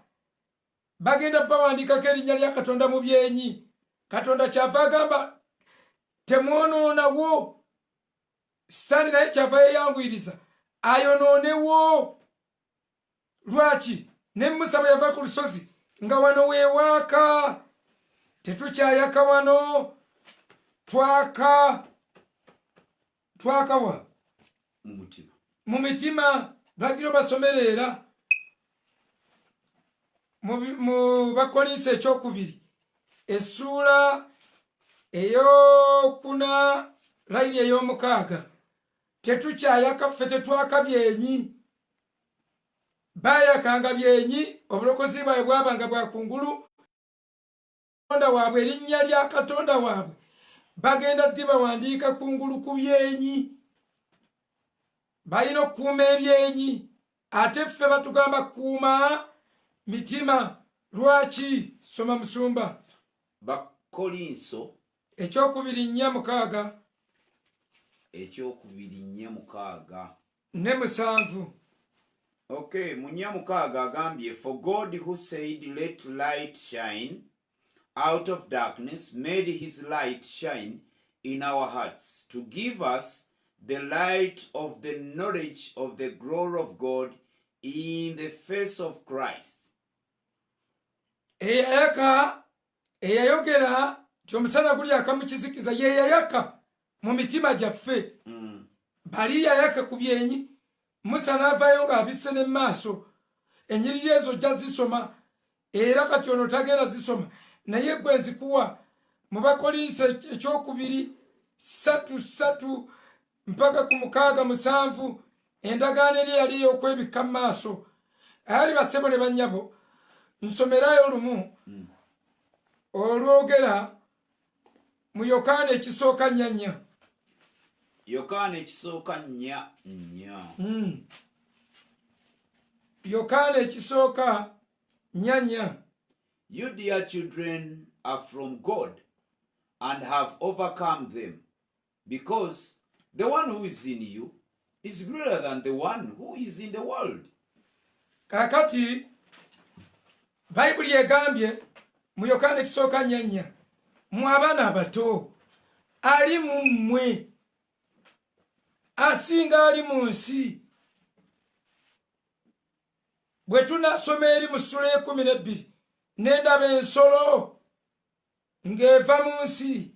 Bagenda bawandiikako erinnya lya Katonda mu byenyi. Katonda kyava agamba temwonoonawo. Sitaani naye kyava yeyanguyiriza ayonoonewo. Lwaki? Ne Musa bwe yava ku lusozi nga wano weewaaka. Tetukyayaka wano. Twakawa mu mitima. Lwakiro basomerera mu Bakolinso ekyokubiri essuula ey'okuna layini ey'omukaaga. Tetukyayaka ffe tetwaka byenyi. Baayakanga byenyi obulokozi bwabwe bwabanga bwa kungulu. Katonda waabwe erinnya lya Katonda waabwe bagenda ddi bawandiika kungulu ku byenyi. Balina okukuuma ebyenyi. Ate ffe batugamba kuuma mitima. Lwaki? Soma musumba. Bakolinso ekyokubiri 4:6 ekyokubiri 4:6 ne 7. Okay, mu 4:6 agambye for God who said let light shine out of darkness made his light shine in our hearts to give us the light of the knowledge of the glory of God in the face of Christ. Eyayogera tyomusana guli akamukizikiza yeyayaka mu mitima gyaffe. Bali yayaka ku byenyi. Musa n'avaayo ng'abisse ne maaso. Ennyiriri ezo jja zisoma era kati ono tagenda zisoma. Naye gwe nzikuwa mu Bakolinso ekyokubiri 3:3 mpaka ku 6:7 endagaano eri yali y'okwebikka mu maaso. Ali bassebo ne bannyabo nsomerayo olumu olwogera mu Yokaana ekisooka 4. Yokaana ekisooka 4. Yokaana ekisooka 4. You dear children are from God and have overcome them, because the one who is in you is greater than the one who is in the world. Kakati Bayibuli egambye mu Yokaana ekisooka 4 mu abaana abato ali mu mmwe asinga ali mu nsi. Bwe tunasoma eri mu ssula 12 n'endaba ensolo ng'eva mu nsi,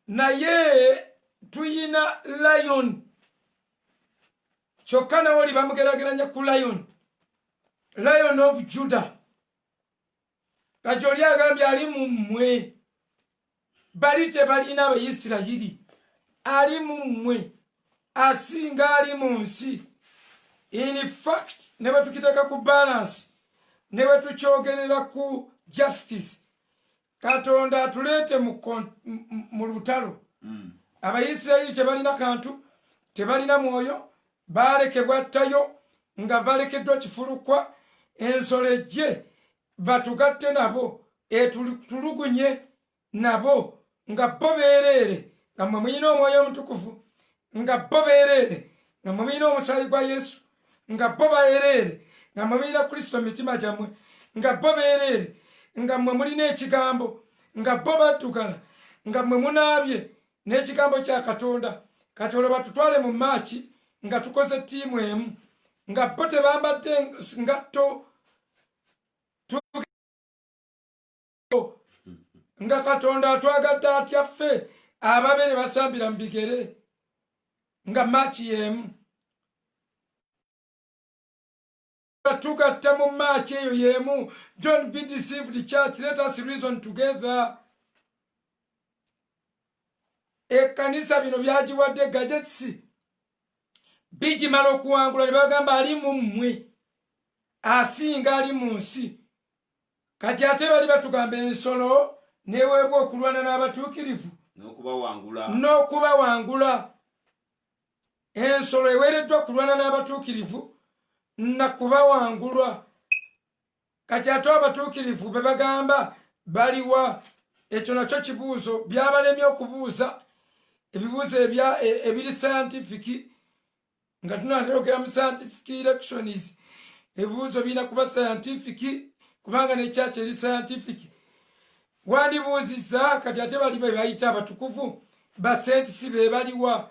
naye tuyina lion. Kyokka nawe oli bamugerageranya ku lion. Lion of Judah. Kati oli agambye ali mu mmwe. Bali tebalina Abayisirayiri. Ali mu mmwe. Asinga ali mu nsi. In fact, ne bwe tukiteeka ku balance, ne bwe tukyogerera ku justice, Katonda atuleete mu lutalo. Abayisirayiri tebalina kantu, tebalina mwoyo, balekebwa ttayo nga balekeddwa kifulukwa, ensolo ejje batugatte nabo, etulugunye nabo, nga bo beereere, nga mmwe muyina omwoyo omutukuvu, nga bo beereere, nga mmwe muyina omusaayi gwa Yesu, nga bo beereere, nga mmwe muyina Kristo mitima gyammwe, nga bo beereere, nga mmwe mulina ekigambo, nga bo baddugala, nga mmwe munaabye n'ekigambo kya Katonda. Kati olwo batutwale mu maaki nga tukoze ttiimu emu, nga bo tebambadde ngatto, nga Katonda atwagadde atya ffe ababe ne basambira mu bigere, nga maaki y'emu. Tugatta mu maaki eyo y'emu. Don't be deceived, church. Let us reason together. Ekkanisa bino byagiwadde gadgetsi bigimala okuwangula ne bagamba ali mu mmwe, asinga ali mu nsi. Kati ate bali batugamba ensolo neweebwa okulwana n'abatuukirivu n'okubawangula. Ensolo eweereddwa kulwana n'abatuukirivu na kubawangulwa. Kati ate abatuukirivu be bagamba baliwa? Ekyo nakyo kibuuzo byabalemye okubuuza ebibuuzo ebiri scientific, nga tunatayogera mu scientific elections. Ebibuuzo birina kuba scientific kubanga ne church eri scientific. Wandibuuziza kati ate bali be bayita abatukuvu basentisi be baliwa?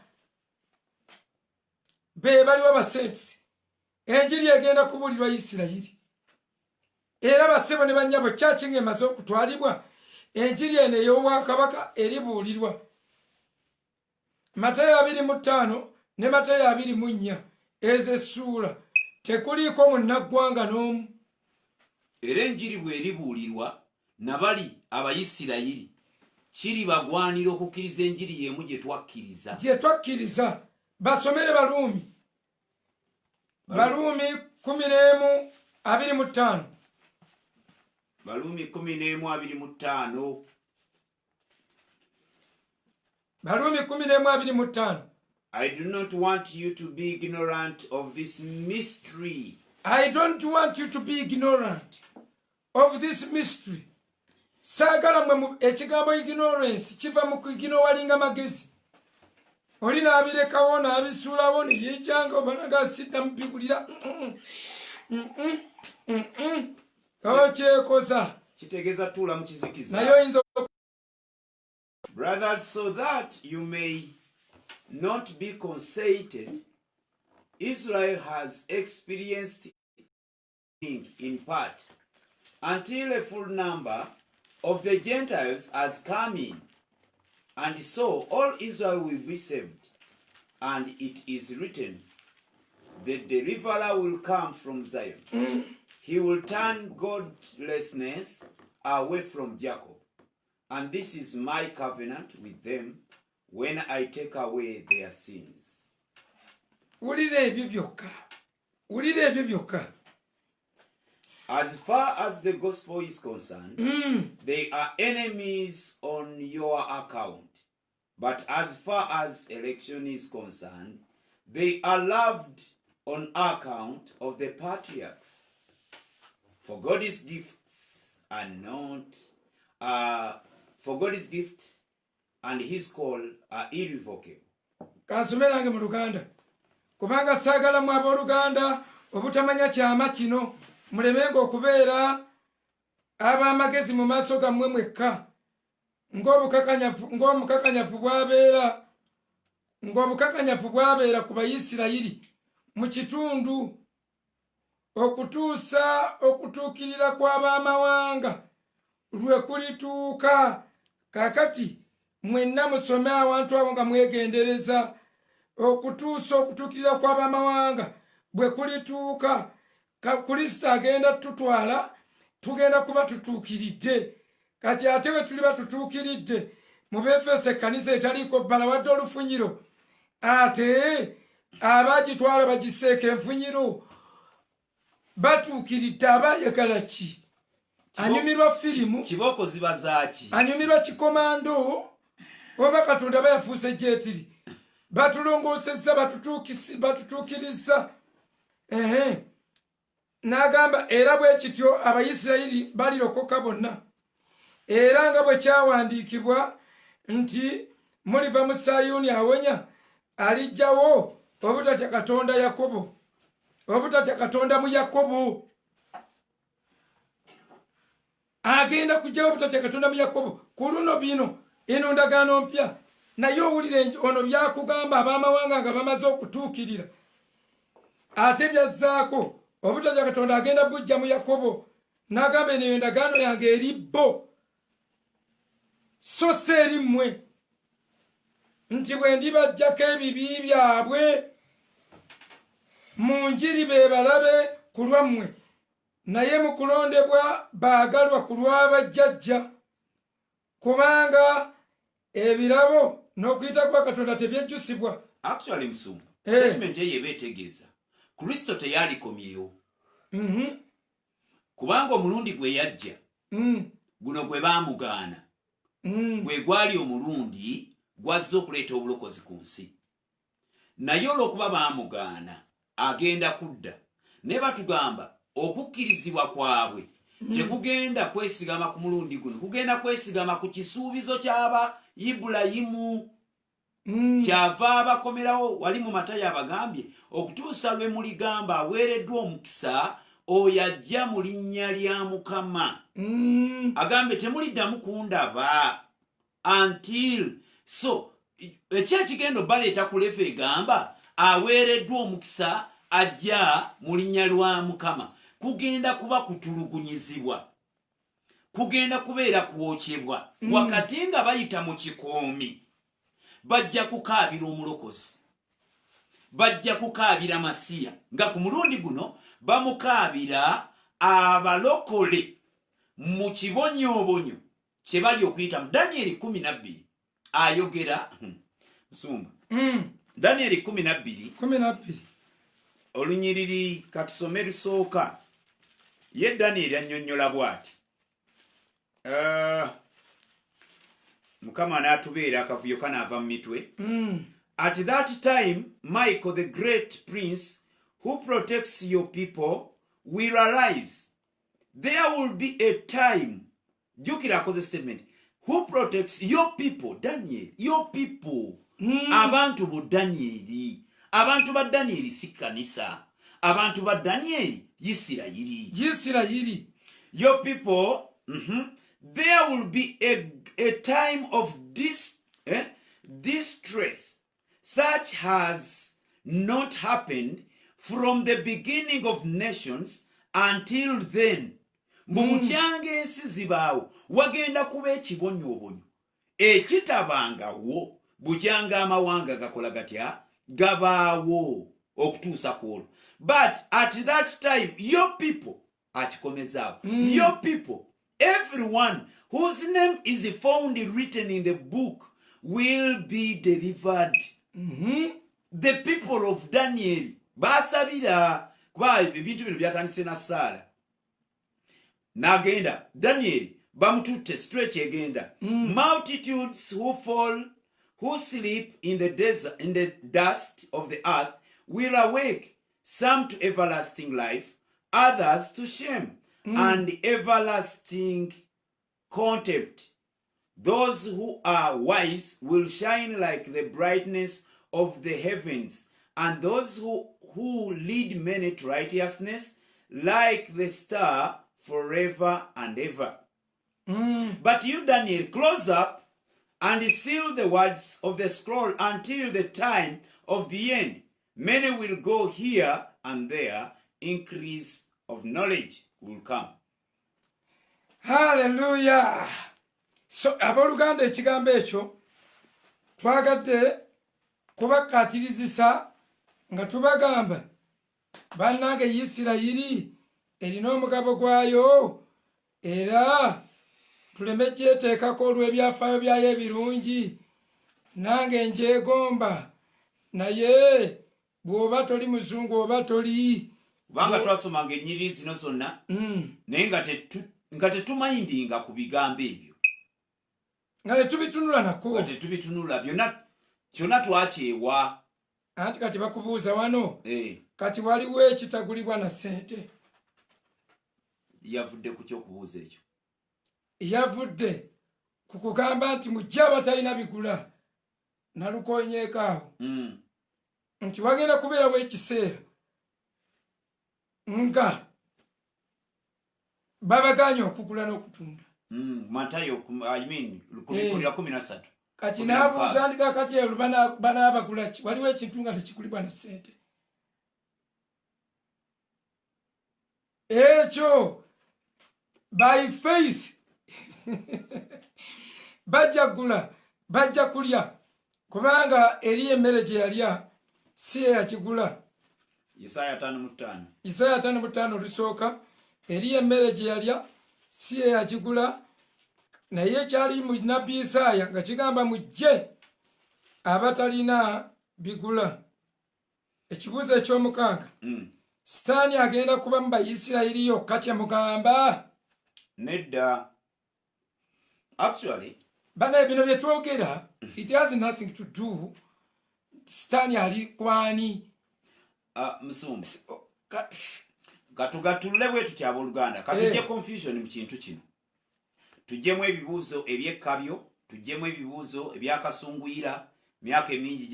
Be baliwa basentisi? Enjiri egenda kubulirwa Isirayiri. Era bassebo ne bannyabo church ng'emaze okutwalibwa, enjiri eno ey'obwakabaka eribuulirwa. Matayo 25 ne Matayo 24 ezo essuula tekuliiko munnaggwanga n'omu. Era enjiri bw'eribuulirwa nabali Abayisirayiri kiribagwanira okukkiriza enjiri y'emu gye twakkiriza. Basomere Baluumi 11:25. Baluumi 11:25. Baluumi 11:25. I do not want you to be ignorant of this mystery. I don't want you to be ignorant of this mystery. Saagala mwe ekigambo ignorance kiva mu kugino walinga magezi. Oli n'abirekawo n'abisuulawo ne yeejanga obanaga sidda mu bigulira. Okyekoza kitegeeza tuula mu kizikiza. Naye oyinza. Brothers, so that you may not be conceited, Israel has experienced in part until a full number of the Gentiles has come in, and so all Israel will be saved. And it is written, the deliverer will come from Zion. He will turn godlessness away from Jacob. And this is my covenant with them when I take away their sins. As far as the gospel is concerned, they are enemies on your account. But as far as election is concerned, they are loved on account of the patriarchs. For God's gifts are not... for God's gift and his call are irrevocable. Kansomerange mu Luganda. Kubanga saagala mu abooluganda obutamanya kyama kino mulemenga okubeera ab'amagezi mu maaso gammwe mwekka ng'obukakanyavu bwabeera ku Bayisirayiri mu kitundu okutuusa okutuukirira kw'abamawanga lwe kulituuka. Kakati mwenna musome awantu abo nga mwegendereza okutuusa okutuukirira kw'abamawanga bwe kulituuka. Kristo agenda tutwala tugenda kuba tutuukiridde. Kati ate bwe tuli batutuukiridde mu Befeso ekkanisa etaliiko bbala wadde olufunyiro, ate abagitwala bagiseeka enfunyiro batuukiridde abayagala ki? Anyumirwa firimu, kiboko ziba zaaki, anyumirwa kikomando, oba Katonda bayafuuse gyetiri, batulongoosezza batutuukiriza. N'agamba era bwe kityo Abayisirayiri balirokoka bonna. Era nga bwe kyawandiikibwa nti muliva mu Sayuuni awonya, alijjawo obutatya Katonda Yakobo, obutatya Katonda mu Yakobo. Agenda kujjawo obutatya Katonda mu Yakobo. Ku luno bino eno ndagaano mpya, naye owulire ono byakugamba ab'amawanga nga bamaze okutuukirira, ate byazzaako obutatya Katonda agenda bujja mu Yakobo. N'agamba eno endagaano yange eri bo so si eri mmwe, nti bwe ndibaggyako ebibi byabwe mu njiri be balabe ku lwammwe, naye mu kulondebwa baagalwa ku lw'abajjajja, kubanga ebirabo n'okuyita kwa Katonda tebyejjusibwa. Actually Musumu, statement eyo eba etegeeza Kristo teyalikomyeyo. Kubanga omulundi gwe yajja guno gwe baamugaana gwe gwali omulundi gwazza okuleeta obulokozi ku nsi, naye olw'okuba baamugaana agenda kudda. Ne batugamba okukkirizibwa kwabwe tekugenda kwesigama ku mulundi guno, kugenda kwesigama ku kisuubizo ky'aba Ibulayimu. Kyava abakomerawo, wali mu Matayo abagambye okutuusa lwe muligamba aweereddwa omukisa oyo ajja mu linnya lya Mukama. Agambe temuliddamu kundaba until so ekyekigendo baleeta ku levo egamba aweereddwa omukisa ajja mu linnya lwa Mukama. Kugenda kuba kutulugunyizibwa, kugenda kubeera kwokyebwa. Wakati nga bayita mu kikoomi bajja kukaabira omulokozi, bajja kukaabira Masiya, nga ku mulundi guno bamukaabira abalokole mu kibonyoobonyo kye bali okuyita mu Danyeri 12 ayogera Musumba. Danyeri 12 olunyiriri katusome lusooka. Ye Danyeri annyonnyola bw'ati. Mukama n'atubeera akavuyo kanaava mu mitwe. At that time Michael the great prince who protects your people will arise. There will be a time, jukira akoze statement, who protects your people, Daniel, your people. Abantu bu Danieli, abantu ba Danieli si kanisa, abantu ba Danieli Yisirayiri. Your people, there will be a time of distress such has not happened from the beginning of nations until then. Mumukyanga ensi zibaawo wagenda kuba ekibonyoobonyo ekitabangawo bukyanga amawanga gakola gatya gabaawo okutuusa ku olwo. But at that time your people, akikomezaawo, your people, everyone whose name is found written in the book will be delivered. The people of Daniel basabira kuba ebintu bino byatandise na Saala. Nagenda Daniel bamututte stretch egenda. Multitudes who fall, who sleep in the desert, in the dust of the earth will awake, some to everlasting life, others to shame and everlasting contempt. Those who are wise will shine like the brightness of the heavens, and those who lead many to righteousness like the star forever and ever. But you, Daniel, close up and seal the words of the scroll until the time of the end. Many will go here and there, increase of knowledge will come. Hallelujah. So aboluganda ekigambo ekyo twagadde kubakatirizisa nga tubagamba bannange Isirayiri erina omugabo gwayo era tuleme gyeteekako olw'ebyafaayo byayo ebirungi nange njeegomba naye bw'oba toli muzungu oba toli kubanga twasomanga ennyiriri zino zonna naye nga tetumayindinga ku bigambo ebyo nga tetubitunula nako nga tetubitunula kyonna twakyewa anti kati bakubuuza wano kati waliwo ekitagulibwa na ssente yavudde ku kyokubuuza ekyo yavudde ku kugamba nti mujje abatalina bigula nalukonyeekaawo nti wagenda kubeerawo ekiseera nga babaganye okugula n'okutunda Matayo 13 kati naabuuza ndiga kati banaabagula ki waliwo ekintu nga tekigulibwa na ssente ekyo by faith bajja kugula bajja kulya kubanga eri emmere gye yalya si eyakigula Isaya 5:5 Isaya 5:5 olusooka eri emmere gye yalya si eyakigula naye kyali mu nabbi Isaya nga kigamba mujje abatalina bigula ekibuuzo eky'omukaaga Sitaani agenda kuba mu Bayisirayiri yokka kye mugamba nedda actually bana bino bye twogera it has nothing to do Sitaani ali kwani musumba katugatulule bwe tutya abooluganda katujje confusion mu kintu kino tujjemu ebibuuzo ebyekkabyo tujjemu ebibuuzo ebyakasunguyira myaka emingi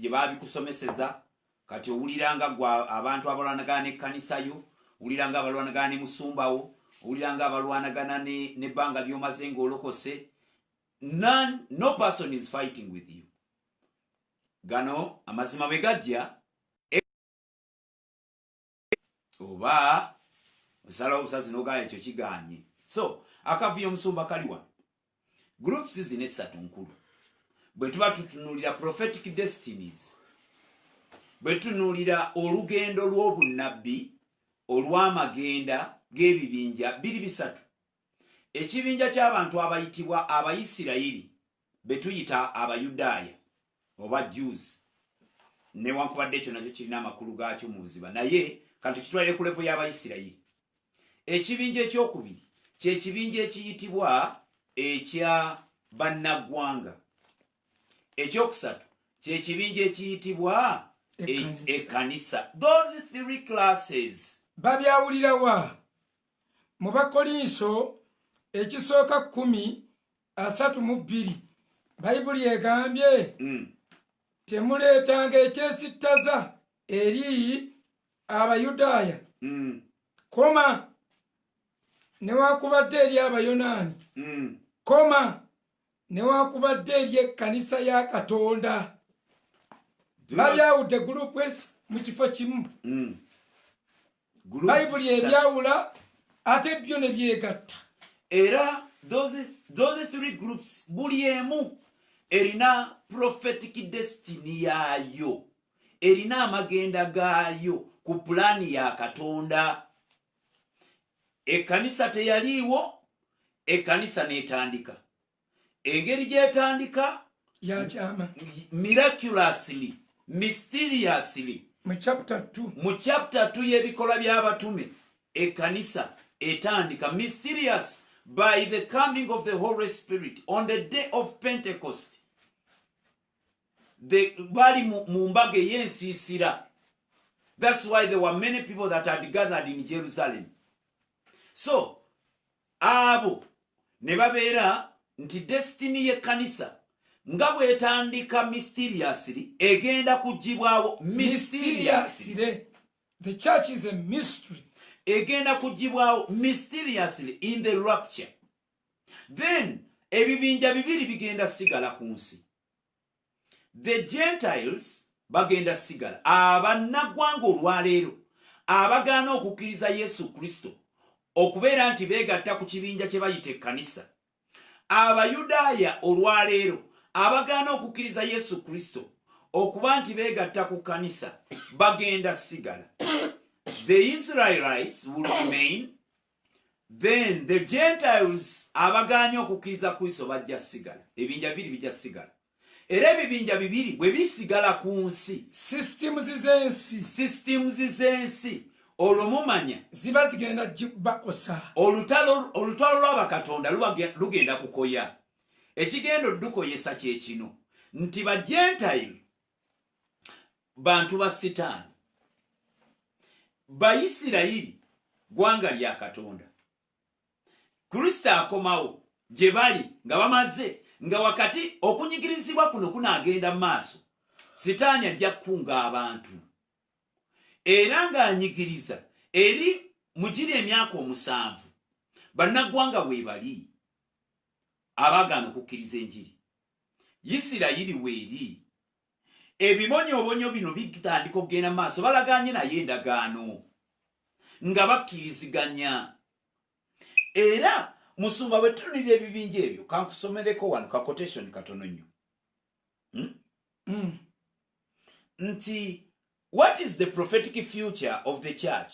gye baabikusomeseza kati owuliranga gwa abantu abalwanagana n'ekkanisayo owuliranga abalwanagana ne musumbawo owuliranga abalwanagana n'ebbanga ly'omaze ng'olokose no person is fighting with you gano amazima bwe gajja oba osalawo obusazi n'ogaya ekyo kiganye so akaviyo omusumba kaliwa groups zino essatu nkulu bwe tuba tutunuulira prophetic destinies bwe tutunuulira olugendo lw'obunnabbi olw'amagenda g'ebibinja biri bisatu ekibinja ky'abantu abayitibwa Abayisirayiri be tuyita Abayudaaya oba Jews newankubadde ekyo nakyo kirina amakulu gaakyo mu buziba naye kanti kitwalire ku levo y'Abayisirayiri ekibinja ekyokubiri kyekibinja ekiyitibwa ekya bannaggwanga ekyokusatu kyekibinja ekiyitibwa ekkanisa those three classes babyawulirawa mu Bakolinso ekisooka 10:32 bayibuli egambye temuleetanga ekyesittaza eri Abayudaaya koma newakubadde eri Abayonaani koma newakubadde eri ekkanisa ya Katonda babyawudde gurupu esi mu kifo kimu bayibuli ebyawula ate byo ne byegatta era those three groups buli emu erina prophetic destiny yaayo erina amagenda gaayo ku pulaani ya Katonda ekkanisa teyaliiwo ekkanisa n'etandika engeri gy'etandika yakyama miraculously mysteriously mu chapter 2 y'ebikolwa by'abatume ekkanisa etandika mysterious by the coming of the Holy Spirit on the day of Pentecost bali mu mbaga ey'ensiisira that's why there were many people that had gathered in Jerusalem so abo ne babeera nti destiny y'ekkanisa nga bwetandika mysteriously egenda kugibwawo mysteriously the church is a mystery egenda kugibwawo mysteriously in the rapture then ebibinja bibiri bigenda sigala ku nsi the Gentiles bagenda sigala abannaggwanga olwaleero abagaana okukkiriza Yesu Kristo okubeera nti beegatta ku kibinja kye bayita ekkanisa Abayudaaya olwaleero abagaana okukkiriza Yesu Kristo okuba nti beegatta ku kkanisa bagenda sigala the Israelites will remain, then the Gentiles abaganya okukkiriza Kristo bajja sigala. Ebinja bibiri bijja sigala. Era ebibinja bibiri bwe bisigala ku nsi, systems z'ensi olwo mumanya ziba zigenda bakosa. Olutalo lw'abakatonda lugenda kukoya. Ekigenda oddukoyesa kye kino nti ba Gentile bantu ba Sitaani, Bayisirayiri gwanga lya Katonda. Kristo akomawo gye bali nga bamaze nga wakati okunyigirizibwa kuno kunaagenda mu maaso, Sitaani ajja kukunga abantu era ng'anyigiriza eri mugiri emyaka 7 bannaggwanga bwe bali abagaana okukkiriza enjiri. Isirayiri weeri ebimonyobonyo bino bitandika okugenda mu maaso, balaganye naye endagaano nga bakkiriziganya. Era musumba bwe tutunulira ebibinja ebyo, kankusomereko wano ka quotation katono nnyo. Nti what is the prophetic future of the church?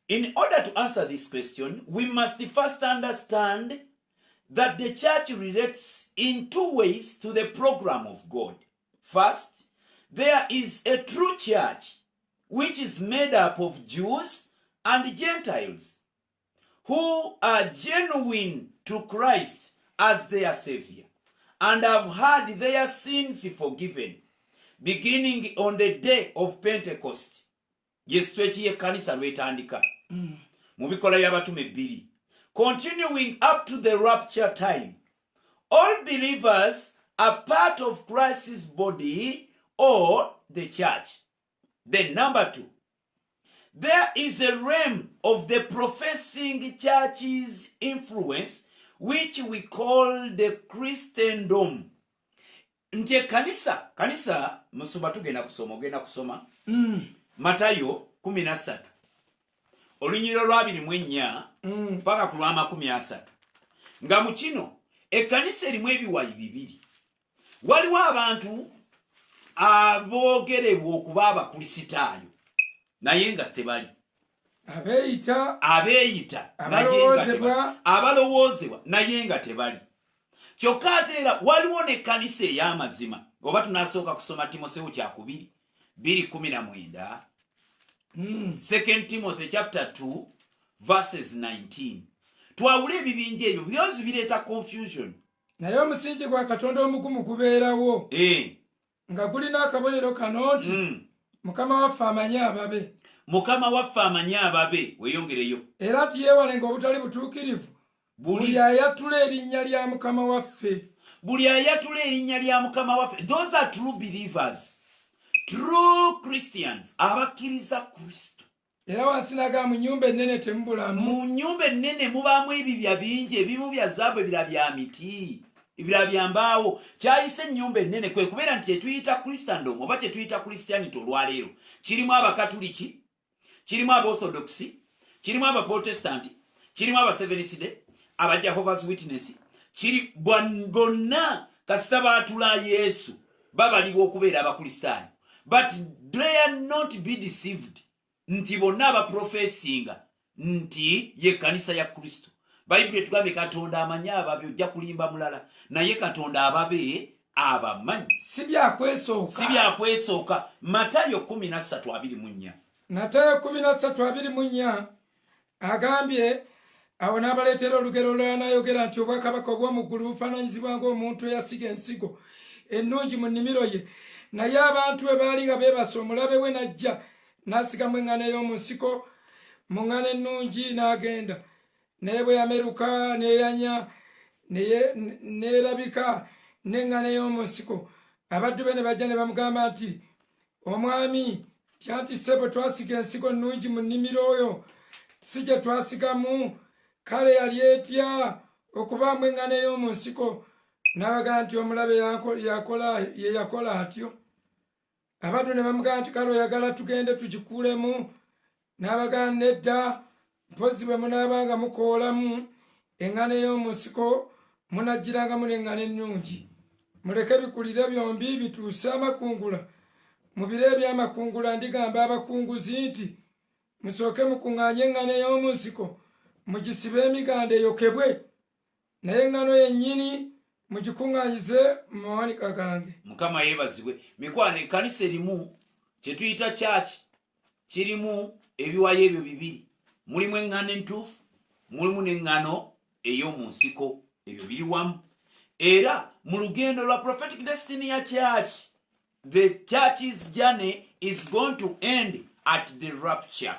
In order to answer this question, we must first understand that the church relates in 2 ways to the program of God. First, there is a true church which is made up of Jews and Gentiles who are genuine to Christ as their Savior and have had their sins forgiven, beginning on the day of Pentecost. Yesitwechi y'ekkanisa lwetandika mu bikola by'abatume 2, continuing up to the rapture time. All believers are part of Christ's body or the church. Then number 2, there is a realm of the professing church's influence which we call the Christendom. Nje kanisa musumba tugenda kusoma Matayo 13 olunyiriro lwa 24 mpaka ku lwa 30. Nga mu kino ekkanisa erimu ebiwayi 2. Waliwo abantu aboogerebwa okuba abakulisitaayo naye nga tebali, abeeyita abalowoozebwa naye nga tebali. Kyokka ate era waliwo n'ekkanisa ey'amazima. Oba tunasooka kusoma Timoseewo 2:19, 2 Timothy chapter 2 verses 19. Twawule ebibinja ebyo byonzi bireeta confusion. Naye omusingi gwa Katonda omugumu gubeerawo nga gulina akabonero kano nti Mukama waffe amanyi ababe. Mukama waffe amanyi ababe, weeyongereyo. Era tiyeewalenga obutali butuukirivu buli ayatula erinnya lya Mukama waffe. Buli ayatula erinnya lya Mukama waffe. Those are true believers, true Christians, abakkiriza Kristo. Era wansi naga mu nnyumba ennene temubulamu. Mu nnyumba ennene mubaamu ebibya bingi, ebimu bya zaabu, ebirala bya miti, ebirala bya mbaawo. Kyayise ennyumba ennene kwe kubeera nti kyetuyita Christendom oba kyetuyita Christianity olwaleero kirimu Abakatuliki, kirimu Abaorthodox, kirimu Abaprotestanti, kirimu Aba-Seventh Day, aba Jehovah's Witness, kiri bonna kasita baatula Yesu babalibwa okubeera Abakristaayo. But they are not be deceived nti bonna abaprofesinga nti ye kanisa ya Kristo. Bayibuli etugambye Katonda amanyi ababe, ojja kulimba mulala naye Katonda ababe abamanyi. Si byakwesooka. Matayo 13:24. Matayo 13:24 agambye awo n'abaleetera olugero olwanayogera nti obwakabaka obw'omu ggulu bufaananyizibwa ng'omuntu eyasiga ensigo ennungi mu nnimiro ye, naye abantu bwe baali nga beebase omulabe we n'ajja n'asigamu eŋŋaano ey'omu nsiko mu ŋŋaano ennungi n'agenda. Naye bwe yameruka n'eyanya n'erabika n'eŋŋaano ey'omu nsiko, abaddu be ne bajja ne bamugamba nti, Omwami, tyanti ssebo twasiga ensigo nnungi mu nnimiro oyo, si gye twasigamu, kale yali etya okubaamu eŋŋaano ey'omu nsiko? N'abagamba nti omulabe ye yakola atyo. Abaddu ne bamugamba nti kale oyagala tugende tugikuulemu? N'abagamba nedda, mpozi bwe munaabanga mukoolamu eŋŋaano ey'omu nsiko munaggirangamu n'eŋŋaano ennungi. Muleke bikulire byombi bituuse amakungula. Mu biro eby'amakungula ndigamba abakunguzi nti musooke mukuŋŋaanye eŋŋano ey'omu nsiko mugisibe emiganda eyokebwe naye eŋŋano yennyini mugikuŋŋaanyize mu mawanika gange. Mukama yeebazibwe. Mikwano ekkanisa erimu kye tuyita kyaki kirimu ebiwayo ebyo bibiri. Mulimu eŋŋano entuufu, mulimu n'eŋŋano ey'omu nsiko. Ebyo biri wamu. Era mu lugendo lwa prophetic destiny ya church, the church's journey is going to end at the rapture.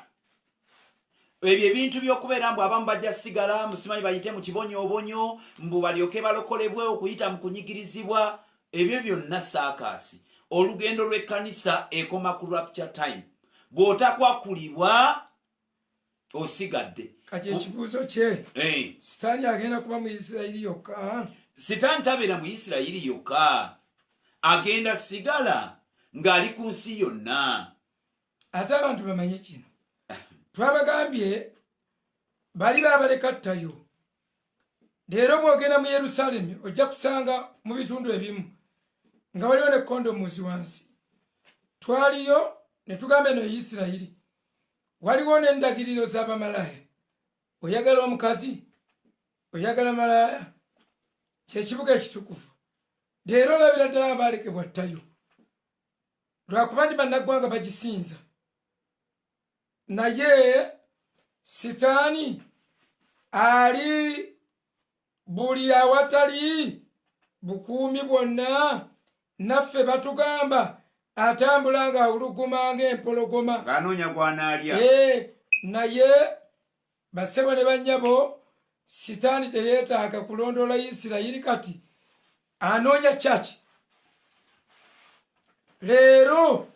Ebyo ebintu by'okubeera mbu abamu bajja sigala musimanyi bayite mu kibonyoobonyo mbu balyoke balokolebwe okuyita mu kunyigirizibwa, ebyo byonna saakaasi. Olugendo lw'ekkanisa ekoma ku rapture time. Bw'otakwakulibwa osigadde. Kati ekibuuzo kye Sitaani agenda kuba mu Isirayiri yokka? Sitaani tabeera mu Isirayiri yokka, agenda sigala ng'ali ku nsi yonna. Ate abantu bamanye kino, twabagambye bali baabaleka ttayo. Leero bw'ogenda mu Yerusaalemi ojja kusanga mu bitundu ebimu nga waliwo ne kondomusi wansi. Twaliyo ne tugamba eno Isirayiri, waliwo n'endagiriro z'abamalaaya. Oyagala omukazi, oyagala malaaya, kyekibuga ekitukuvu. Leero olabira ddala abaalekebwa ttayo lwakuba ndi bannaggwanga bagisinza. Naye Sitaani ali buli awatali bukuumi bwonna, naffe batugamba atambula ng'awuluguma ng'empologoma ng'anoonya gw'anaalya. Naye bassebo ne bannyabo, Sitaani teyeetaaga kulondoola Isirayiri, kati anoonya kyaki. Leero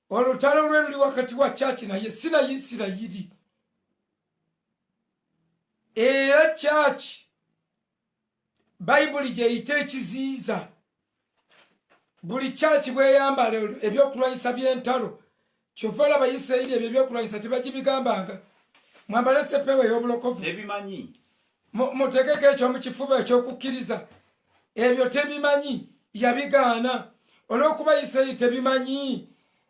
olutalo lwe luli wakati wa kyaki naye si na Isirayiri. Era kyaki Bayibuli gyeyita ekiziyiza. Buli kyaki bweyambala ebyokulwanyisa by'entalo. Kyova olaba Isirayiri ebyo ebyokulwanyisa tebagibigambanga. Mwambale seppeewo ey'obulokovu. Tebimanyi. Mutegeke ekyo mu kifuba ekyokukkiriza. Ebyo tebimanyi, yabigaana. Olw'okuba Isirayiri tebimanyi.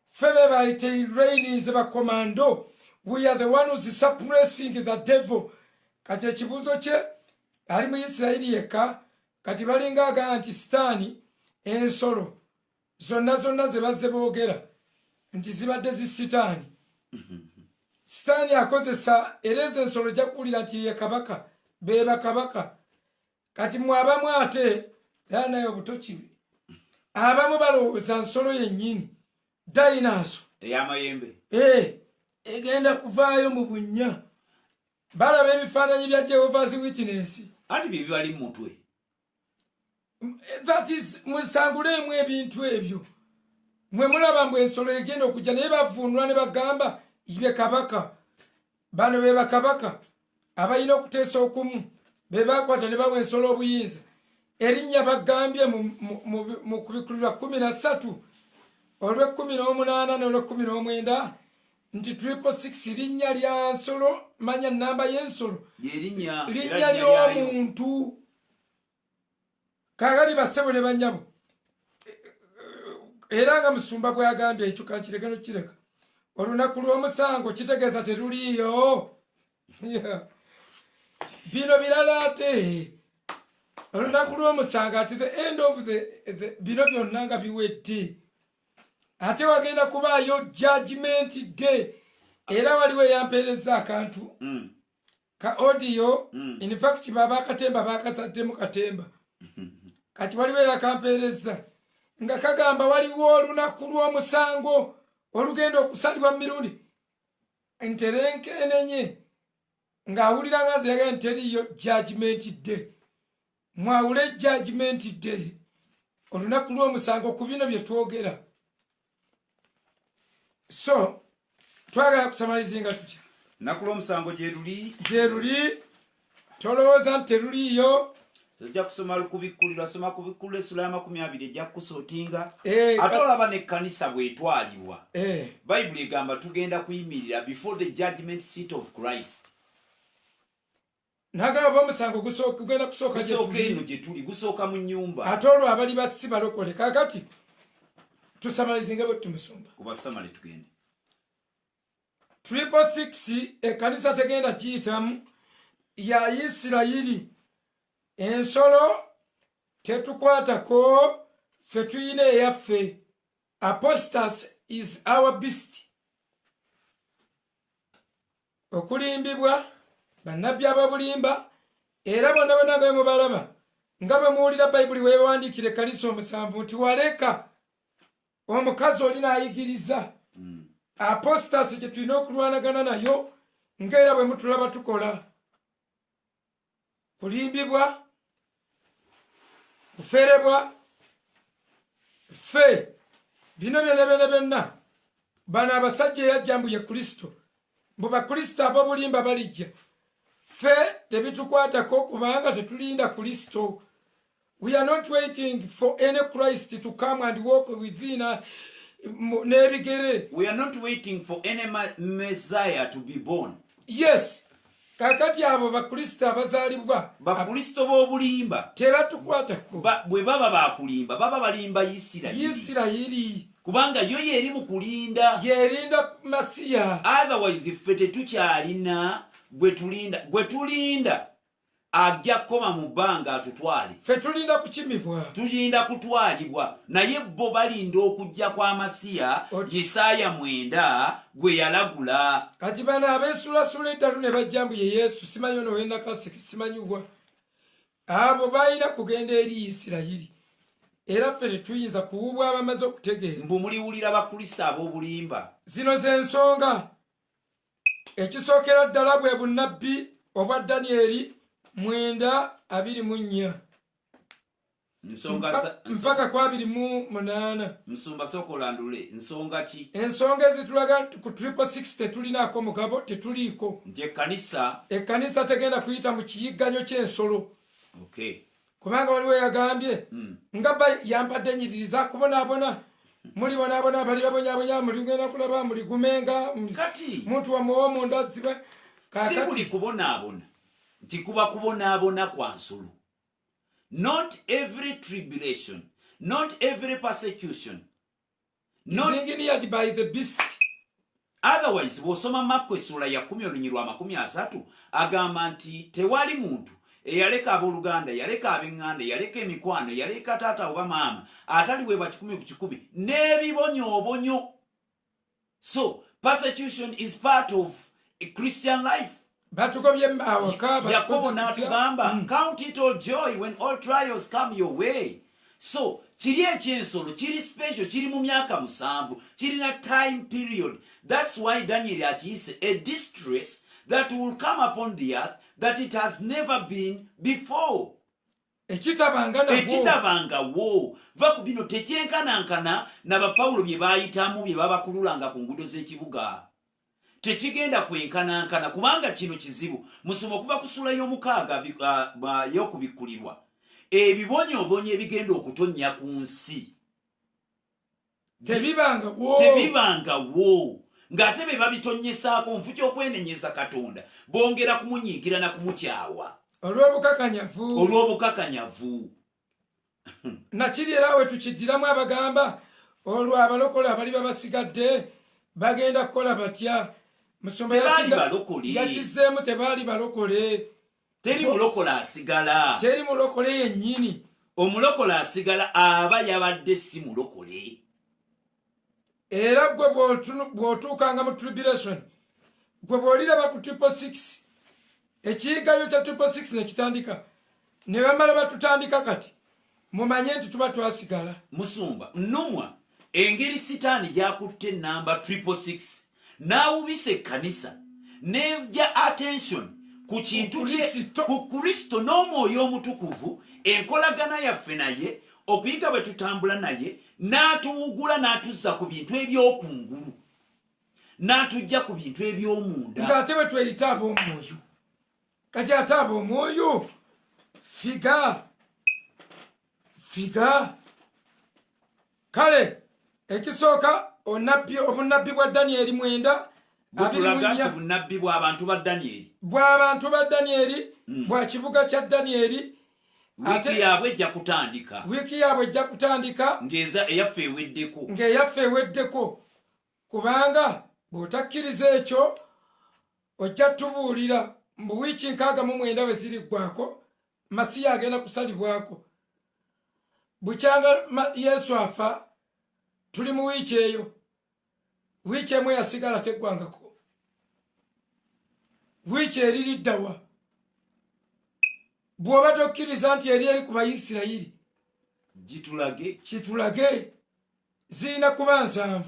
Ffe be bayite reigns bakomando. We are the one who's suppressing the devil. Kati ekibuuzo kye ali mu Isirayiri yekka. Kati balinga agamba nti Sitaani ensolo zonna ze bazze boogera nti zibadde zi Sitaani. Sitaani akozesa era ezo ensolo ojja kuwulira nti ye kabaka, be bakabaka. Kati mwabamu ate era naye obutoki, abamu balowooza nsolo yennyini dayinaaso ey'amayembe egenda kuvaayo mu bunnya. Balaba ebifaananyi bya Jehovah's Witness. Ati bye bibali mu mutwe. That is, musangulemu ebintu ebyo. Mwe mulaba mbu ensolo egenda okujja naye bavuunula ne bagamba ibe kabaka. Bano be bakabaka abalina okuteesa okumu, be bakwata ne bawa ensolo obuyinza. Erinnya bagambye mu kubikulirwa 13 olw'e18 n'olw'e19 nti 666 linnya lya nsolo, manya namba y'ensolo, linnya ly'omuntu. Kaagati bassebo ne bannyabo, era nga Musumba bw'agambye ekyo kankireke nokireka, olunaku lw'omusango kitegeeza teruliiyo. Bino birala ate olunaku lw'omusango ati the end of the bino byonna nga biwedde. Ate wagenda kubaayo judgment day. Era waliwo eyampeereza akantu ka audio. In fact baba Katemba bakasaddemu Katemba. Kati waliwo yakampeereza nga kagamba waliwo olunaku lw'omusango olugenda okusalibwa mirundi enterenkenenye, ng'awulira nga nze yagambye teriyo judgment day. Mwawule judgment day, olunaku lw'omusango ku bino bye twogera. So twagala kusamalizinga tutya naku lw'omusango gye luli, tolowooza nti teruliiyo. ojja kusoma Lukubikkulirwa, soma Kubikkulirwa essula ya 20 ejja kusootinga. Ate olaba n'ekkanisa bw'etwalibwa, Bayibuli egamba tugenda kuyimirira before the judgment seat of Christ. Nagamba omusango gugenda kusooka eno gye tuli, gusooka mu nnyumba. Ate olwo abali basi balokole. Kaakati tusamalizinga bwe tumusumba. Kuba samale tugende. 666 ekkanisa tegenda kiyitamu ya Isirayiri. Ensolo tetukwatako, ffe tuyina eyaffe. Apostasy is our beast. Okulimbibwa bannabbi ababulimba, era bonna bonna nga mubalaba nga bwe muwulira Bayibuli weewandiikira ekkanisa 7 nti waleka omukazi oli n'ayigiriza. Apostasy gye tulina okulwanagana nayo ng'era bwe mutulaba tukola. Kulimbibwa, kuferebwa, ffe bino byonna bano abasajja eyajja mbu ye Kristo, mbu bakristo ab'obulimba balijja, ffe tebitukwatako kubanga tetulinda Kristo. We are not waiting for any Christ to come and walk within us. We are not waiting for any Messiah to be born. Yes. Kakati abo bakristo abazalibwa bakristo b'obulimba tebatukwatako. Bwe baba bakulimba baba balimba Isirayiri kubanga yo yeri mu kulinda, yerinda Masiya. Otherwise ffe tetukyalina gwe tulinda ajja kukoma mu bbanga atutwale. Ffe tulinda kukimibwa, tulinda kutwalibwa, naye bo balinda okujja kwa Masiya. Yesaya 9 gwe yalagula. Kati bano abeesulasula eddalu ne bajja mbu ye Yesu, simanyi ono wenda kaseke, simanyiwa. Abo balina kugenda eri Isirayiri, era ffe tetuyinza kuwubwa abamaze okutegeera. Mbu muliwulira bakristo ab'obulimba. Zino ze nsonga. Ekisookera ddala bwe bunnabbi obwa Danyeri 9:24 mpaka kwa 28. Musumba sokolandule nsonga ki? Ensonga ezitulaga ku 666 tetulinako mugabo, tetuliiko. Nti ekkanisa tegenda kuyita mu kiyigganyo ky'ensolo. Okay. Kubanga waliwo yagambye nga yampadde enyiririza kubonaabona, mulibonaabona abali babonyabonya, muligenda kulaba muligumenga, kati muntu wamuwa munda azzibwe. Si buli kubonaabona nti kuba kubonaabona kwa nsolo. Not every tribulation, not every persecution, not engineered by the beast. Otherwise bw'osoma Marko essula ya 10:30 agamba nti tewali muntu eyaleka abooluganda, yaleka ab'eŋŋanda, yaleka emikwano, yaleka taata oba maama ataliweebwa 10 ku 10 n'ebibonyoobonyo. So persecution is part of a Christian life. Yakobo n'atugamba count it all joy when all trials come your way. So kiri ekyensolo, kiri special, kiri mu myaka 7, kirina time period. That's why Daniel akiyise a distress that will come upon the earth that it has never been before. Ekitabanga wo va ku bino tekyenkanankana n'abapawulo bye baayitamu bye babakululanga ku nguudo z'ekibuga. Tekigenda kwenkanankana kubanga kino kizibu. Musoma okuva ku ssula y'omukaaga y'okubikkulirwa. Ebibonyoobonyo ebigenda okutonnya ku nsi tebibanga wo. Ng'ate be babitonyesaako nfu ky'okwenenyeza Katonda bongera kumunyiigira na kumutyawa olw'obukakanyavu. Nakiri era we tukiddiramu abagamba olwo abalokole abali babasigadde bagenda kukola batya. Musumba yakizzeemu tebaali balokole. Teri mulokole asigala. Teri mulokole yennyini. Omulokole asigala aba yabadde si mulokole. Era gwe bw'otuukanga mu tribulation, gwe bw'oliraba ku 666, ekiyiggayo kya 666 ne kitandika, ne bamala batutandika kati, mumanye nti tuba twasigala. Musumba nnumwa engeri sitaani gy'akutte namba 666 n'awubisa ekkanisa n'ejja attention ku kintu ku Kristo n'Omwoyo Omutukuvu, enkolagana yaffe naye, okuyiga bwe tutambula naye, n'atuwugula n'atuzza ku bintu eby'okungulu n'atujja ku bintu eby'omunda. Ng'ate bwe tweyita ab'omwoyo, kati ate ab'omwoyo figa. Kale ekisooka obunnabbi bwa Danyeri 9 butulaga nti bunnabbi bw'abantu ba Danyeri, bwa kibuga kya Danyeri. Wiiki yaabwe ejja kutandika ng'eyaffe eweddeko, kubanga bw'otakkiriza ekyo ojja tubuulira mu wiiki 69 we ziriggwako masiya agenda kusalibwako. Bukyanga Yesu afa tuli mu wiiki eyo, wiiki emu yasigala teggwangako, wiiki eririddawa. Bw'oba tokkiriza nti eri ku Bayisirayiri kitulage zirina kuba 7.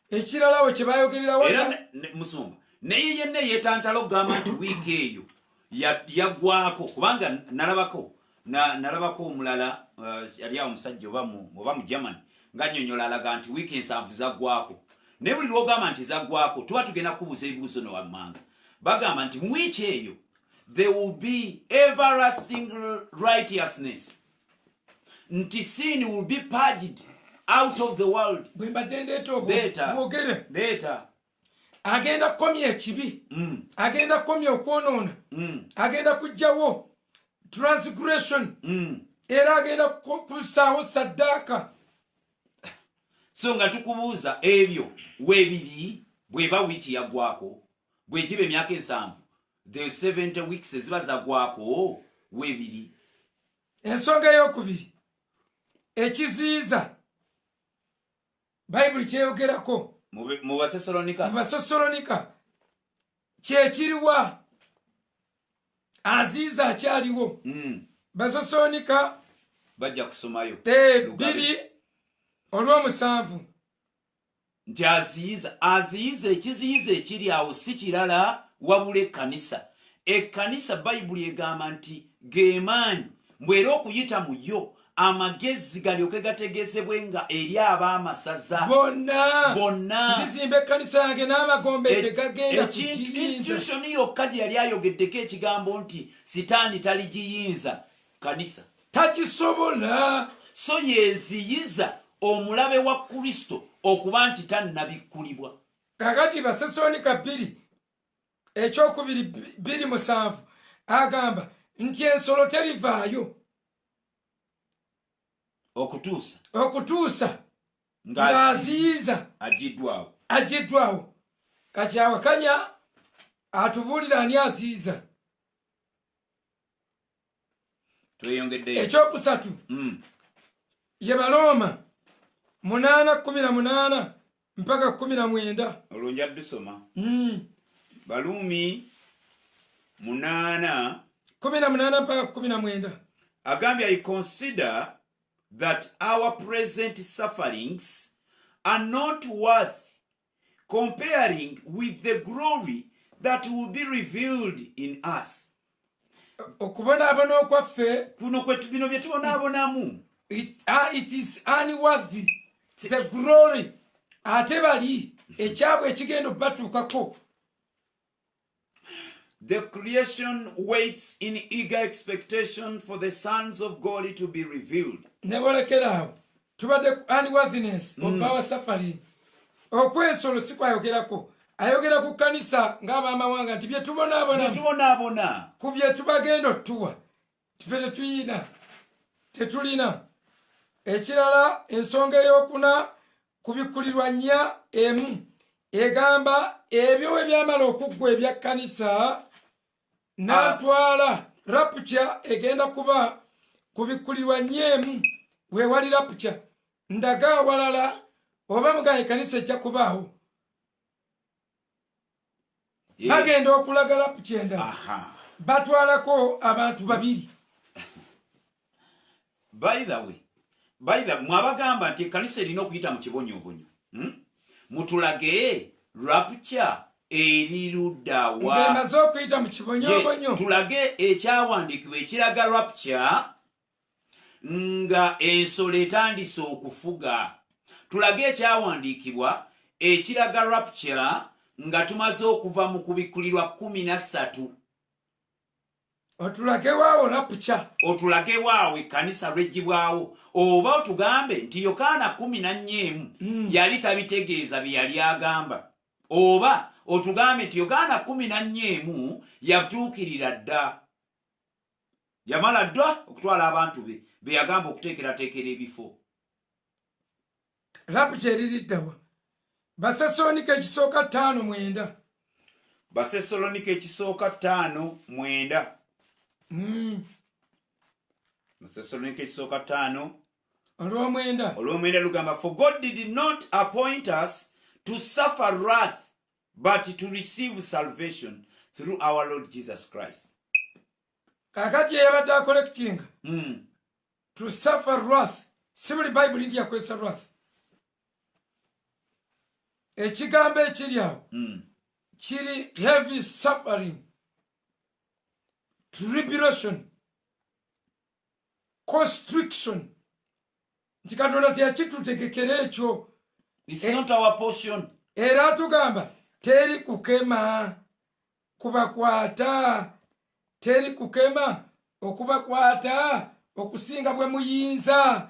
Ekirala we kye bayogererawo era Musumba naye yenna yeetantala okugamba nti wiiki eyo yaggwako, kubanga nalabako omulala yali awo omusajja oba mu Germany ng'annyonnyola alaga nti wiiki 7 zaggwako. Naye buli lwogamba nti zaggwako tuba tugenda kubuuza ebibuuzo no wammanga. Bagamba nti mu wiiki eyo there will be everlasting righteousness, nti sin will be purged out of the world. Bwe mbadde ndeeta mwogere agenda kukomya ekibi, agenda kukomya okwonoona, agenda kuggyawo transgression, era agenda kussaawo saddaaka. So nga tukubuuza ebyo weebiri bweba wiiki yaggwako, bwegiba emyaka 7 the 70 weeks eziba zaggwako weebiri. Ensonga ey'okubiri ekiziiza Bayibuli kyeyogerako mu Basesalonika kyekiriwa aziiza akyaliwo. Basesalonika bajja kusomayo 2:7 nti aziiza ekiziiza ekiri awo si kirala wabula ekkanisa. Ekkanisa Bayibuli egamba nti geemaanyi mbwera okuyita mu yo amagezi galyoke gategeezebwenga eri ab'amasaza bonna. Ndizimba ekkanisa yange n'amagombe tegagenda kukiyinza. Institution yokka gye yali ayogeddeko ekigambo nti sitaani taligiyinza, kanisa takisobola. So yeeziyiza omulabe wa Kristo okuba nti tannabikkulibwa. Kakati Basesalonika 2:7 agamba nti ensolo terivaayo okutuusa ng'aziiza agiddwawo. Kati awakanya atubuulira ani aziiza. Ekyokusatu ye Balooma 8:18 mpaka 19. Olungi abisoma. Baluumi 8:18 mpaka 19 agambye, I consider that our present sufferings are not worth comparing with the glory that will be revealed in us. Okubonaabona okwaffe bino bye tubonaabonamu, it is unworthy the glory, ate bali ekyabwe ekigenda okubatuukako. The creation waits in eager expectation for the sons of God to be revealed. Nebolekerawo tubadde unworthiness of our suffering. Okwensolo si kwayogerako, ayogera ku kanisa ng'abamawanga nti bye tubonaabona ku bye tubagenda otuwa tuffe tetulina. Ekirala ensonga ey'okuna kubikkulirwa 4 egamba ebyo ebyamala okuggwa ebya kanisa n'atwala rapture egenda kuba kubikkulirwa 4 weewali rapture. Ndaga awalala oba mugaye kanisa ejja kubaawo. Bagenda okulaga rapture endala batwalako abantu 2. By the way mwabagamba nti ekkanisa erina okuyita mu kibonyoobonyo. Mutulage rapture eri luddawa. Ngemaze okuyita mu kibonyoobonyo. Tulage ekyawandiikibwa ekiraga rapture nga ensolo etandise okufuga. Tulage ekyawandiikibwa ekiraga rapture nga tumaze okuva mu kubikkulirwa 13. Otulage waawo rapture. Otulage waawo ekkanisa lw'eggibwawo. Oba otugambe nti Yokaana 14 yali tabitegeeza bye yali agamba. Oba otugambe nti Yokaana 14 yatuukirira dda. Yamala dda okutwala abantu be yagamba okuteekerateekera ebifo. Rapture eririddawa Basessalonike ekisooka 5:9. Basessalonike ekisooka 5:9. Basessalonike ekisooka 5 olw'omwenda lugamba, for God did not appoint us to suffer wrath, but to receive salvation through our Lord Jesus Christ. Kakati yabadde akolekitinga to suffer wrath. Si buli Bible ndi yakwesa wrath. Ekigambo ekiri awo kiri heavy suffering, tribulation, constriction. Nti Katonda teyakitutegekera ekyo. It's not our portion. Era tugamba teri kukema kubakwata, teri kukema okubakwata okusinga bwe muyinza.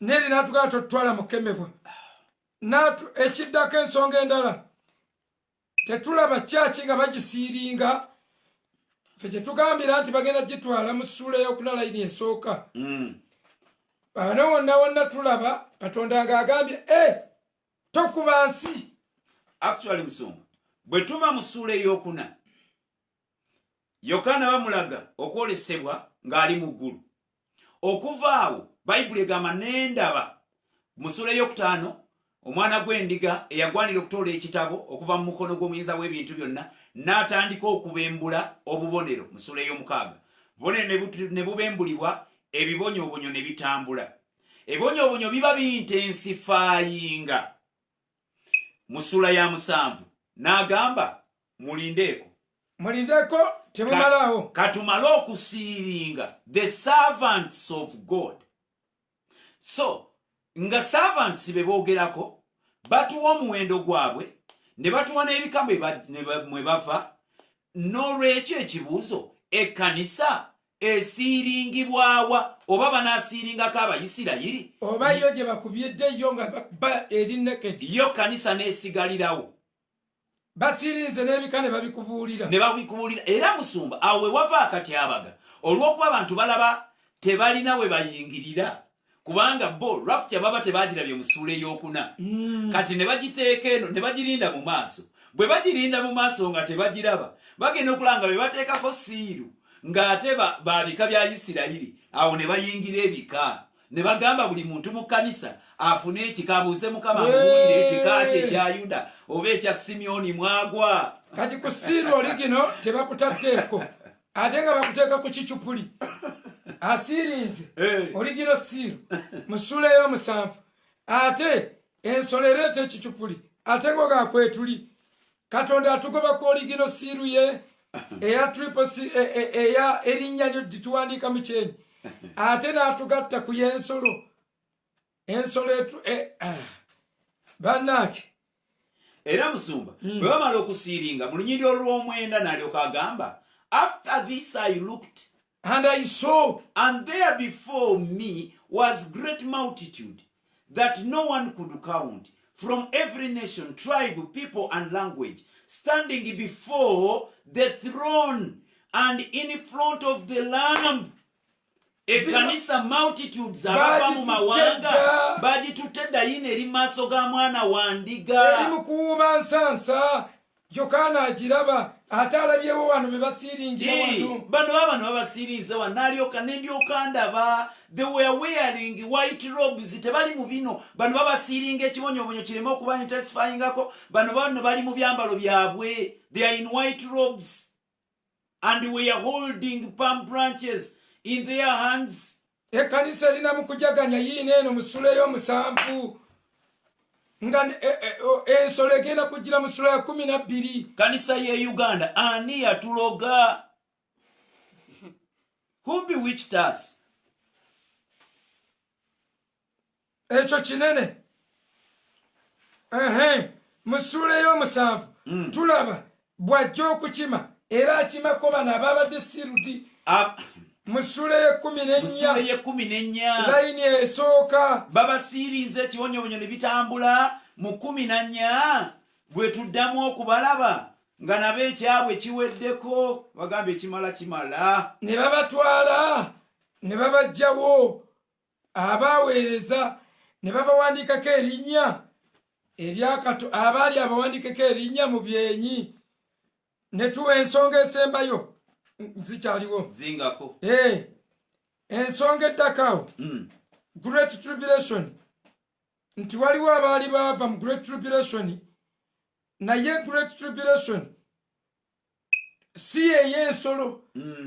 Neri natugamba totwala mukemebwa. Ekiddako ensonga endala, tetulaba kyaki nga bagisiiringa. Ffe kye tugambira nti bagenda gitwala mu ssuula ey'okuna layini esooka. Bano wonna tulaba Katonda ng'agambye tokuba nsi. Actually Musumba, bwe tuva mu ssuula ey'okuna, Yokaana bamulaga okwolesebwa ng'ali mu ggulu. Okuva awo Bayibuli egamba n'endaba mu ssuula ey'okutaano omwana gw'endiga eyagwanira okutoola ekitabo okuva mu mukono gw'omuyinza w'ebintu byonna n'atandika okubembula obubonero mu ssuula ey'omukaaga. Obubonero ne bubembulibwa, ebibonyoobonyo ne bitambula. Ebibonyoobonyo biba bintensifayinga. Mu ssuula ya 7 n'agamba mulindeeko temumalaawo katumale okusiiringa the servants of God. So nga servants be boogerako batuwa omuwendo gwabwe ne batuwa n'ebika mwe bava. N'olwekyo ekibuuzo, ekkanisa esiiringibwawa oba banaasiiringako Abayisirayiri oba yo gye bakubyedde yo nga eri naked? Yo kanisa n'esigalirawo. Basiirinze n'ebika ne babikubuulira. Era Musumba, awo we wava akatyabaga olw'okuba abantu balaba tebalina we bayingirira. Kubanga bo rapture baba tebagirabye mu ssuula ey'okuna. Kati ne bagiteeka eno ne bagirinda mu maaso. Bwe bagirinda mu maaso nga tebagiraba, bagenda okulanga be bateekako siiru ng'ate babika bya Isirayiri. Awo ne bayingira ebika. Ne bagamba buli muntu mu kanisa afune ekika, abuuze Mukama amubuulire ekika kye ekya Yuda oba ekya Simyoni mwagwa. Kati ku siiru oligino tebakutaddeeko, ate nga bakuteeka ku kicupuli. Asiirinze oligino siiru mu ssuula ey'omusanvu, ate ensolo ereeta ekicupuli, ate ngo gakwetuli. Katonda atugoba ku oligino siiru ye eya triple C eya erinnya lyo lituwandiika mu kyenyi, ate n'atugatta ku y'ensolo. Ensolo bannange. Era Musumba, bwe bamala okusiiringa mu lunyiriri olw'omwenda n'alyoka agamba, after this I looked, and I saw, and there before me was great multitude that no one could count, from every nation, tribe, people, and language, standing before the throne and in front of the Lamb. Ekanisa multitudes abava mu mawanga bagitutte dayini eri maaso ga mwana wa ndiga. Eri mukuuma nsansa Yokaana agiraba, ate alabyewo wano be basiiringira wano. Bano babasiirinze wano n'alyoka n'endyoka ndaba. They were wearing white robes. Tebali mu bino. Bano babasiiringa ekibonyoobonyo kireme okuba intensifyingako. Bano bali mu byambalo byabwe. They are in white robes. And we are holding palm branches in their hands. Ekanisa lina mu kujaganya yiina eno mu ssuula ey'omusanvu. Nga ensolo egenda kugira mu ssuula ya 12. Kanisa ye Uganda ani yatuloga? Who bewitched us? Ekyo kinene. Mu ssuula ey'omusanvu tulaba bw'ajja okukima era akimako bano ababadde sirudi. Mu ssuula ye-14 layini esooka babasiirinze ekibonyoobonyo ne bitambula mu 14 bwe tuddamu okubalaba nga nabo ekyabwe kiweddeko. Bagamba ekimala kimala. Ne babatwala ne babajjawo abaaweereza ne babawandiikako erinnya eryakato abaali abawandikeko erinnya mu byenyi ne tuwa ensonga esembayo nzikyaliwo zingako ensonga eddakawo great tribulation nti waliwo abaali baava mu great tribulation naye great tribulation si ey'ensolo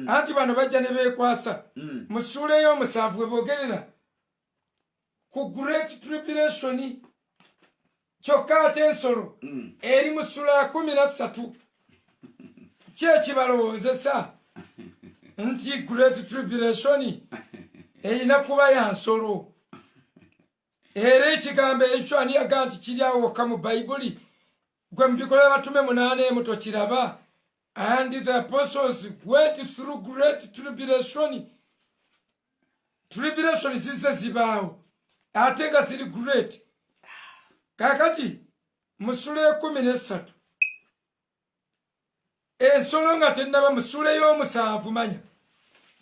anti bano bajja ne beekwasa mu ssuula ey'omusanvu bwe boogerera ku great tribulation kyokka ate ensolo eri mu ssuula ya 13 kyekibalowoozesa nti great tribulation erina kuba ya nsolo era ekigambo ekyo ani yagaa nti kiri awo wokka mu bayibuli gwe mu Bikola by'Abatume 8 tokiraba and the apostles went through great tribulation zizze zibaawo ate nga ziri great kakati mu ssuula ya 13 ensolo nga tennaba mu ssuula y'omusanvu manya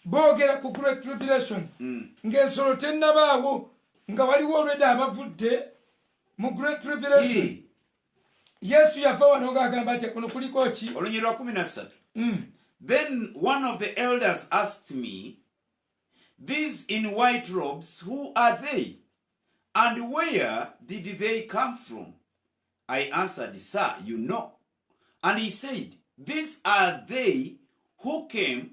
boogera ku great tribulation ng'ensolo tennabaawo nga waliwo olwedde abavudde mu great tribulation yesu yava wano ng'agamba ati kuno kuliko ki olunyi lwa 13 Then one of the elders asked me, these in white robes, who are they? And where did they come from? I answered, sir, you know. And he said, these are they who came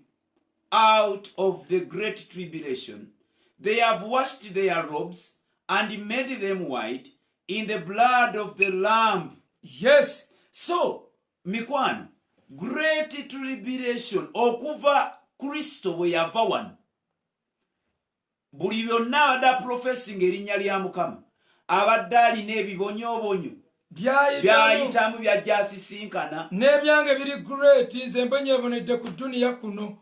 out of the great tribulation. They have washed their robes and made them white in the blood of the Lamb. Yes. So, mikwano, great tribulation, okuva Kristo bwe yava wano. Buli byonna abadde professing erinnya lya Mukama, abadde alina ebibonyoobonyo byayitamu byajja asisinkana. N'ebyange biri great, nze mbonyeebonedde ku duniya kuno.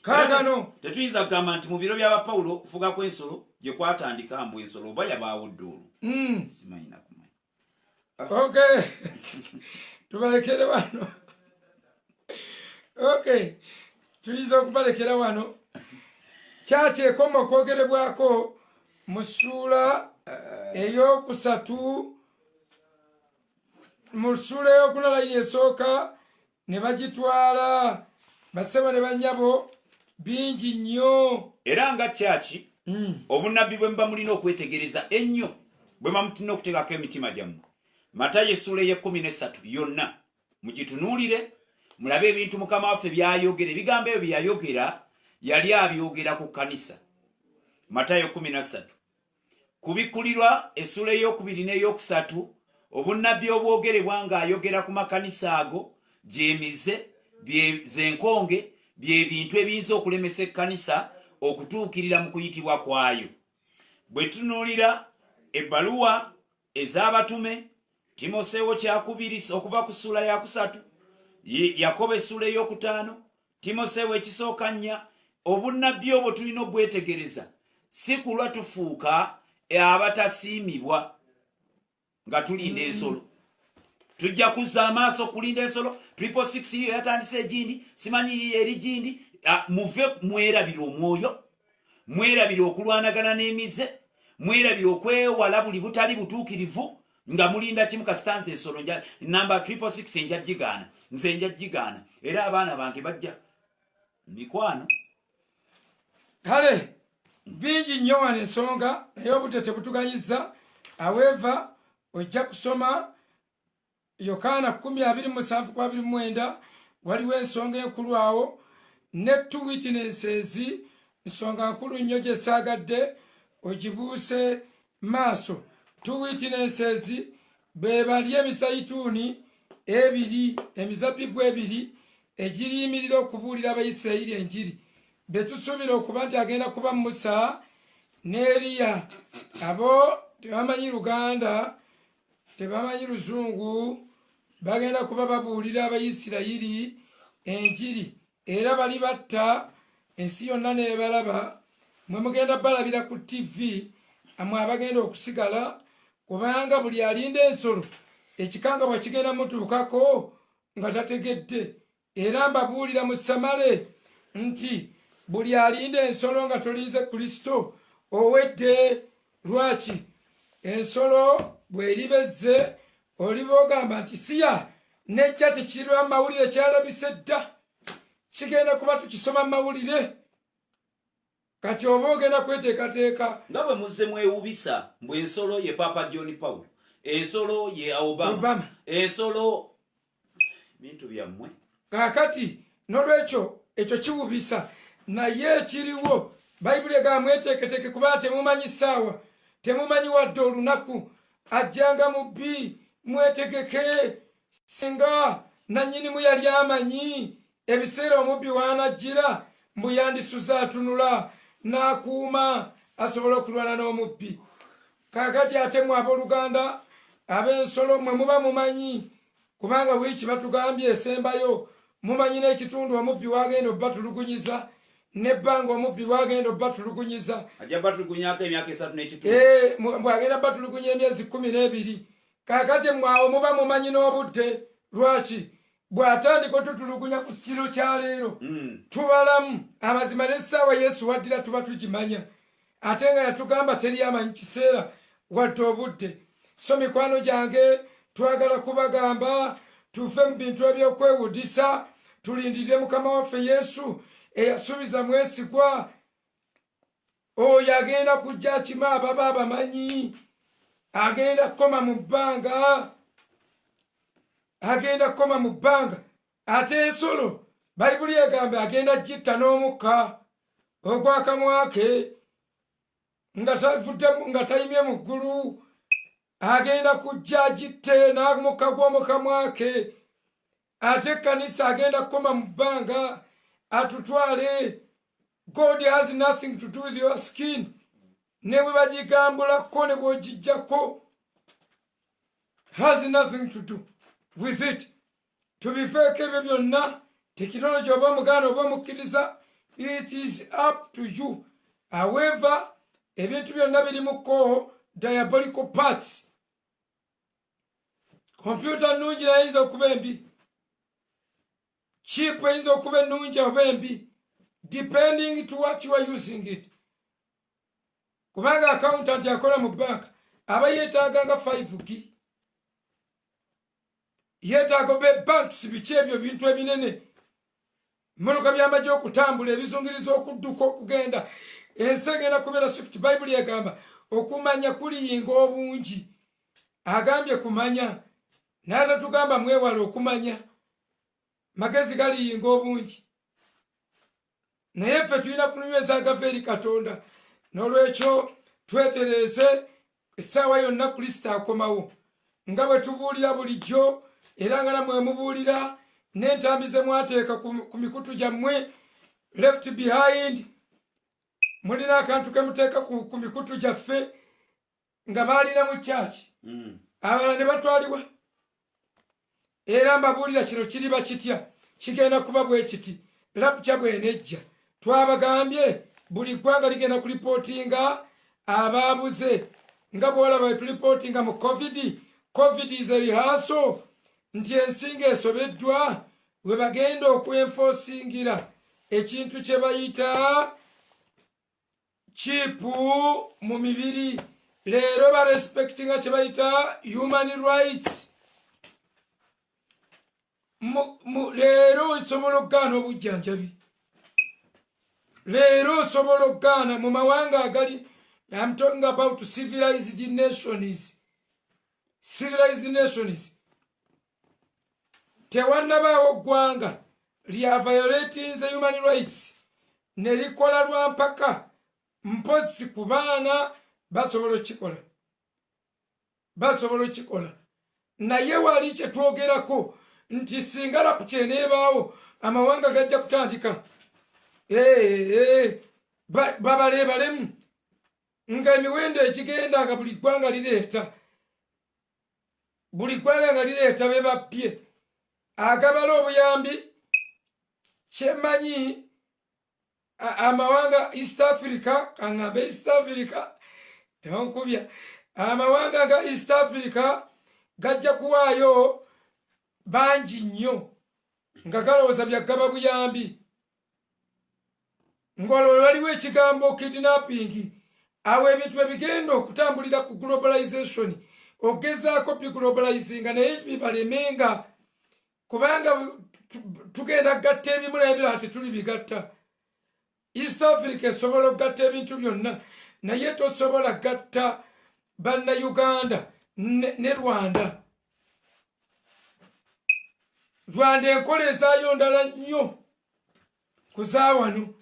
Kaakano tetuyinza kugamba nti mu biro by'aba Pawulo okufuga kw'ensolo gye kwatandika mbu ensolo oba yabaawo dduulu. Simanyi na kumanya. Okay. Tubalekere wano. Okay. Tuyinza okubalekera wano. Kyaki ekoma okwogerebwako mu ssuula ey'okusatu mu ssuula ey'okulala esooka ne bagitwala basebo ne bannyabo bingi nnyo. Era nga kyaki obunnabbi bwe muba mulina okwetegereza ennyo bwe muba mutina okuteekako emitima gyammwe. Matayo essuula ye-13 yonna mugitunuulire mulabe ebintu Mukama waffe byayogera. Ebigambo ebyo byayogera yali abyogera ku kkanisa. Matayo 13 kubikkulirwa essuula ey'okubiri n'ey'okusatu obunnabbi obwogerebwa ng'ayogera ku makanisa ago gyemize zenkonge byebintu ebiyinza okulemesa ekkanisa okutuukirira mu kuyitibwa kwayo. Bwe tunuulira ebbaluwa ez'abatume Timoseewo kyakubiri okuva ku ssuula ya 3, Yakobo essuula ey'okutaano, Timoseewo ekisooka 4, obunnabbi obwo tulina obwetegereza si kulwa tufuuka abatasiimibwa nga tulinda ensolo. Tujja kuzza amaaso kulinda ensolo. 666 yiyo yatandise egindi, simanyi yiyo eri gindi. Muve mwerabira omwoyo, mwerabira okulwanagana n'emize, mwerabira okwewala buli butali butuukirivu nga mulinda kimu kasitanza ensolo namba 666 nja gigaana, nze nja gigaana, era abaana bange bajja mikwano. Kale bingi nnyo wano ensonga naye obudde tebutuganyiza. However, ojja kusoma Yokaana 20:7-29 waliwo ensonga enkulu awo ne 2 witnesses, nsonga nkulu nnyo gye saagadde ogibuuse maaso. 2 witnesses be bali emisayituuni ebiri, emizabbibu ebiri egiriyimirira okubuulira Abayisirayiri enjiri. Be tusuubira okuba nti agenda kuba Musa ne Eriya. Abo tebamanyi Luganda, tebamanyi Luzungu, bagenda kuba babuulira Abayisirayiri enjiri. Era bali batta ensi yonna nebalaba. Mwe mugenda balabira ku TV amwe abagenda okusigala, kubanga buli alinda ensolo ekikanga bwe kigenda mutuukako nga tategedde. Era mbabuulira mu Samale nti buli alinda ensolo nga tolinze Kristo owedde. Lwaki? ensolo bweribeze oliba ogamba nti siya nejja tekirwa mawulire kyalabise dda kigenda kuba tukisoma mawulire kati oba ogenda kweteekateeka nga bwe muzze mwewubisa mbwe ensolo ye Papa John Paul, ensolo ye Obama. Ensolo bintu byammwe kaakati n'olwekyo ekyo kiwubisa naye ekiriwo bayibuli egamba mweteeketeeke kubanga temumanyi ssaawa temumanyi wadde olunaku ajjanga mubbi mwetegeke singa nannyinimu yali amanyi ebiseera omubbi waanajjira mbu yandisuza atunula n'akuuma asobola okulwana n'omubbi kaakati ate mwe abooluganda ab'ensolo mwe muba mumanyi kubanga wiiki batugambye esembayo mumanyi n'ekitundu omubbi wagenda obbatulugunyiza nebbanga omubbi wagenda obbatulugunyiza ajja batulugunyako emyaka 3 n'ekitundu bwagenda batulugunya emyezi 12 kaakati mwawo muba mumanyi n'obudde lwaki bw'atandika otutulugunya ku kiro kya leero tubalamu amazima n'essaawa yesu waddira tuba tugimanya ate nga yatugamba teri amanyi kiseera wadde obudde so mikwano gyange twagala kubagamba tuve mu bintu ebyokwewudisa tulindirire mukama waffe yesu eyasuubiza mwesigwa oyo agenda kujja kima ababa abamanyi agenda kukoma mu bbanga ate ensolo bayibuli egamba agenda gitta n'omukka ogw'akamwa ke nga tayimye mu ggulu agenda kujja gitte n'omukka gw'omu kamwa ke ate ekkanisa agenda kukoma mu bbanga atutwale. God has nothing to do with your skin. Ne bwe bagigambulako ne bw'ogijjako has nothing to do with it. Tubifeeko ebyo byonna tekinologi oba omuganda oba omukkiriza it is up to you. However ebintu byonna birimuko diabolical parts. Computer nnungi naye eyinza okuba embi, chip eyinza okuba ennungi oba embi depending to what you are using it. Kubanga accountant yakola mu banka aba yeetaaga nga 5G yeetaaga be banks biki ebyo bintu ebinene mmoloka byamagye okutambula ebizungiriza okudduka okugenda ensi egenda kubeera swift. Bayibuli egamba okumanya kuliyinga obungi agambye kumanya naye tatugamba mwewale okumanya magezi galiyinga obungi naye ffe tulina kunyweza agava eri Katonda. N'olwekyo twetereeze essaawa yonna Kristo akomawo nga bwe tubuulira bulijjo era nga namwe mubuulira n'entambi ze mwateeka ku mikutu gyammwe left behind. Mulina akantu ke muteeka ku mikutu gyaffe nga baalina mu kyaki abalala ne batwalibwa. Era mbabuulira kino kiriba kitya kigenda kuba bwe kiti rapture bw'enejja twabagambye buli ggwanga ligenda kulipootinga abaabuze nga bw'olaba bwe tulipootinga mu covid is a rehearsal nti ensinga esobeddwa we bagenda okwenfoosingira ekintu kye bayita chipu mu mibiri. Leero barespectinga kye bayita human rights. Leero osobola okugaana obujjanjabi, leero osobola okugaana mu mawanga agali. I'm talking about civilized nations. Civilized nations. Tewannabaawo ggwanga lya violating the human rights ne likola lwa mpaka mpozi ku baana basobola okikola. Naye wali kye twogerako nti singa rapu kyeneebaawo amawanga gajja kutandika babaleebalemu nga emiwendo egigenda nga buli ggwanga nga lireeta be babbye agabala obuyambi. Kyemanyi amawanga East Africa kaŋŋambe East Africa tewankubya amawanga ga East Africa gajja kuwaayo bangi nnyo nga galowooza byagaba buyambi ng'olwo waliwo ekigambo kidnapping awo ebintu ebigenda okutambulira ku globalization ogezaako biglobalizinga naye bibalemenga kubanga tugenda gatta ebimu nebirala tetuli bigatta. East Africa esobola okugatta ebintu byonna naye tosobola gatta bannauganda ne Rwanda. Rwanda enkola ezaayo ndala nnyo kuzaawano.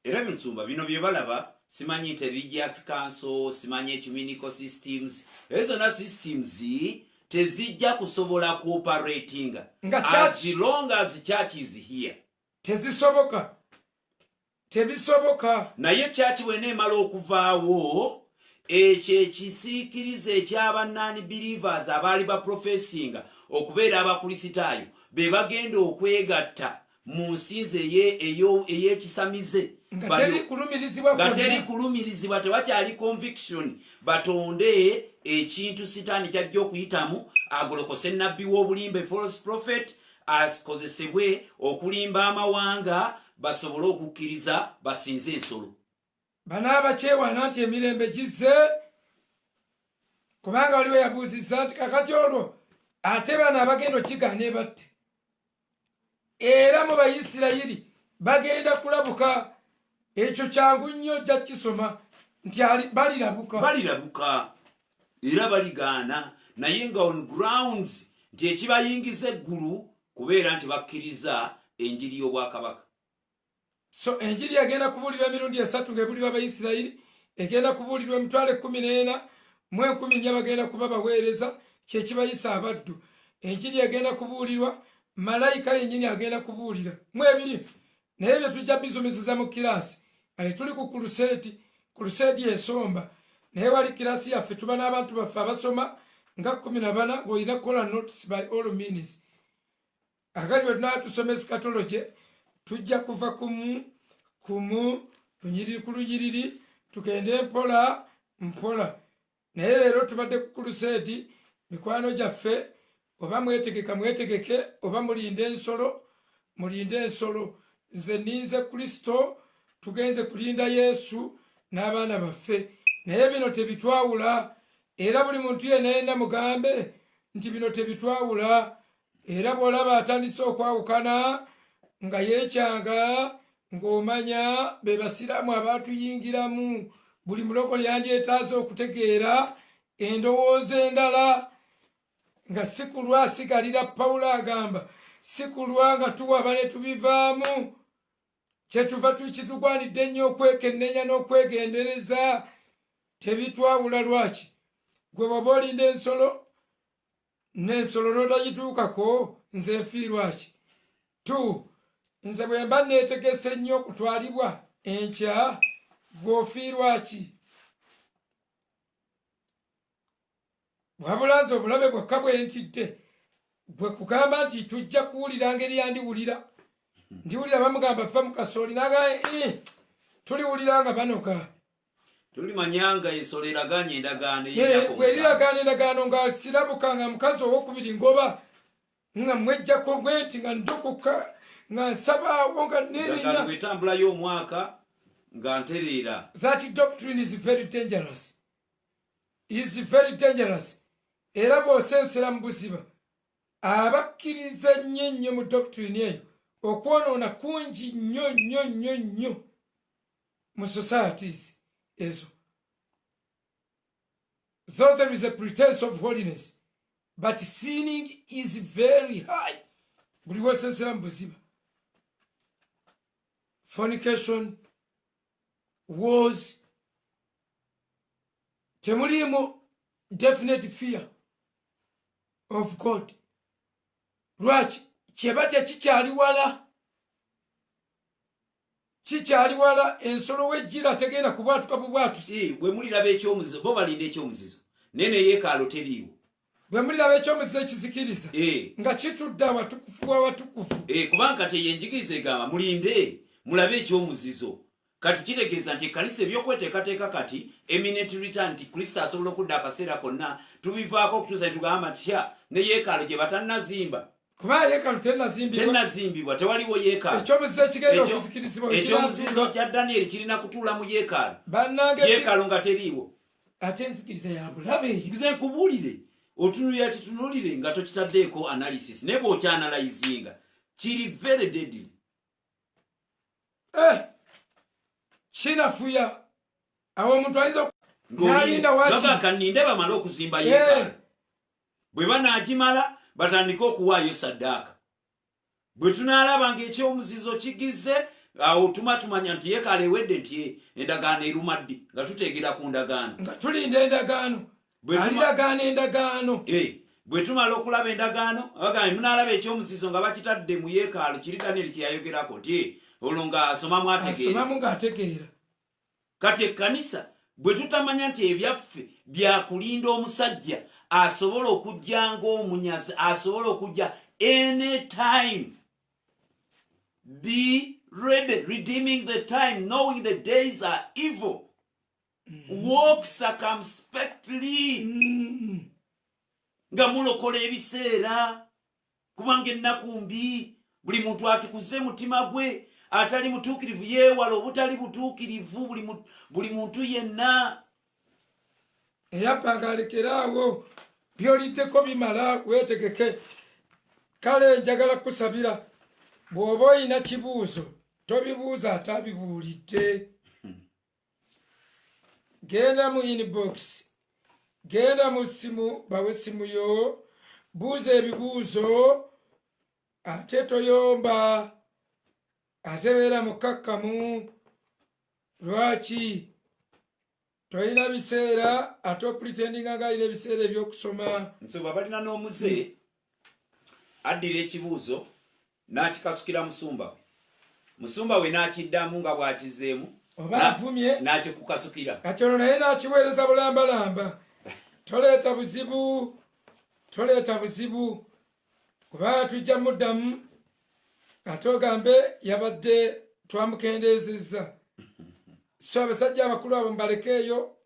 Era Nsumba bino bye balaba simanyi intelligence council, simanyi ecuminical systems, ezo na systems tezijja kusobola cooperating as long as church is here. Tezisoboka. Tebisoboka. Naye church wene emala okuvaawo ekyo ekisiikiriza eky'abannani believers abaali ba professing okubeera abakristaayo be bagenda okwegatta mu nsinze ey'ekisamize nga teri kulumirizibwa tewakyali conviction batonde ekintu sitaani kyajja okuyitamu agolokose nnabbi w'obulimba false prophet asikozesebwe okulimba amawanga basobole okukkiriza basinze ensolo. Bano abakyewaana nti emirembe gizze kubanga waliwo yabuuzizza nti kakati olwo ate bano abagenda okigaana ebatte era mu Bayisirayiri bagenda kulabuka. Ekyo kyangu nnyo jja kisoma nti balirabuka era baligaana naye nga on grounds nti ekibayingiza eggulu kubeera nti bakkiriza enjiri y'obwakabaka. So enjiri egenda kubuulirwa emirundi 3 ng'ebuulirwa Abayisirayiri, egenda kubuulirwa emitwalo 14 mu 14 bagenda kuba baweereza kyekibayisa abaddu. Enjiri egenda kubuulirwa malayika yennyini agenda kubuulira mu 2 naye bye tujja bisomeseza mu kirasi. Ale tuli ku crusade esomba naye wali kirasi yaffe tuba n'abantu baffe abasoma nga 14 ng'olina kola notice by all means. Akali wetunaba tusoma eschatology tujja kuva kumu lunyiriri ku lunyiriri tugende mpola naye leero tubadde ku crusade. Mikwano gyaffe oba mwetegeke oba mulinde ensolo. Nze ninze Kristo tugenze kulinda Yesu n'abaana baffe naye bino tebitwawula era buli muntu yenna mugambe nti bino tebitwawula. Era bw'olaba atandise okwawukana nga yeekyanga ng'omanya be basiraamu abaatuyingiramu buli mulokole yandyetaaze okutegeera endowooza endala nga si kulwa asigalira. Pawulo agamba si kulwa nga tuwaba ne tubivaamu kyetuva tukitugwanidde ennyo okwekennenya n'okwegendereza. Tebitwawula lwaki? Gwe bw'oba olinda n'ensolo n'otagituukako nze nfiirwaki? Nze bwe mba neetegese ennyo okutwalibwa enkya gw'ofiirwaki? Wabula nze obulabe bwokka bwe ntidde gwe kugamba nti tujja kuwulira ngeri yandiwulira. Ndiwulira bamugamba ffe mu kasooli n'agamba tuliwulira nga banoka. Tulimanyanga ensolo eragaanye endagaano bweriragaana endagaano nga sirabuka nga mukazi owokubiri ngoba nga mwejjako gwenti nga ndokoka nga nsabaawo nga nerinya bwetambulayo omwaka nga ntereera. That doctrine is very dangerous. Era bw'osensera mu buziba abakkiriza nnyo mu doctrine eyo okwonoona kungi nnyo mu societies ezo. Though there is a pretense of holiness, but sinning is very high. Buli wosensera mu buziba. Fornication, wars, temulimu definite fear of God. Lwaki? Kyebatya kikyali wala ensolo wejjira tegenda kubwatuka bubwatusi. Bwe muliraba ekyomuzizo bo balinda ekyomuzizo nene yeekaalo teriiwo. Bwe muliraba ekyomuzizo ekizikiriza nga kitudda watukufu. Kubanga teyenjigiriza egamba mulinde mulabe ekyomuzizo. Kati kitegeeza nti ekkanisa ebyokweteekateeka kati eminent return nti Kristo asobola okudda akaseera konna tubivaako okutuusa ne tugamba nti ne yeekaalo gye batannazimba kuba yeekaalu tennazimbibwa tewaliwo yeekaalu ekyomuzizo ekigenda okuzikirizibwa ekyomuzizo kya Danieri kirina kutuula mu yeekaalu yeekaalu nga teriiwo ate enzikiriza ya bulabe nze nkubuulire otunulira kitunuulire nga tokitaddeeko analysis naye bw'okyanalyzinga kiri very deadly kinafuya awo omuntu ayinza nayinda wakaninde bamala okuzimba yeekaalu bwe banaagimala batandike okuwaayo saddaaka bwe tunaalaba ng'ekyomuzizo kigize awo tumanya nti yeekaalu ewedde nti endagaano eruma ddi nga tuteegera ku ndagaano nga tulinda endagaano aliragaana endagaano bwe tumala okulaba endagaano abagambe munaalaba ekyomuzizo nga bakitadde mu yeekaalu kiri Danieri kyeyayogerako nti olwo nga asomamu ng'ategeera kati ekkanisa bwe tutamanya nti ebyaffe byakulinda omusajja asobola okujja ng'omunyazi asobola okujja anytime be ready redeeming the time knowing the days are evil walk circumspectly nga mulokola ebiseera kubanga ennaku mbi buli muntu atukuze mutima gwe atali mutuukirivu yeewala obutali butuukirivu buli muntu yenna eyabbanga alekeraawo byoliddeko bimala weetegeke kale njagala kusabira bw'oba oyina kibuuzo tobibuuza atabibuulidde genda mu inbox genda mu simu bawe simu yo buuza ebibuuzo ate toyomba ate beera mukakkamu lwaki toyina biseera ate opretendinga nga alina ebiseera ebyokusoma nsoba balina n'omuze addira ekibuuzo n'akikasukira musumba we n'akiddamu nga bw'akizeemu oba avumye n'akikukasukira kati ono naye n'akiweereza bulambalamba toleeta buzibu kuba tujja muddamu ate ogambe yabadde twamukendeezezza so abasajja abakulu abo mbalekeeyo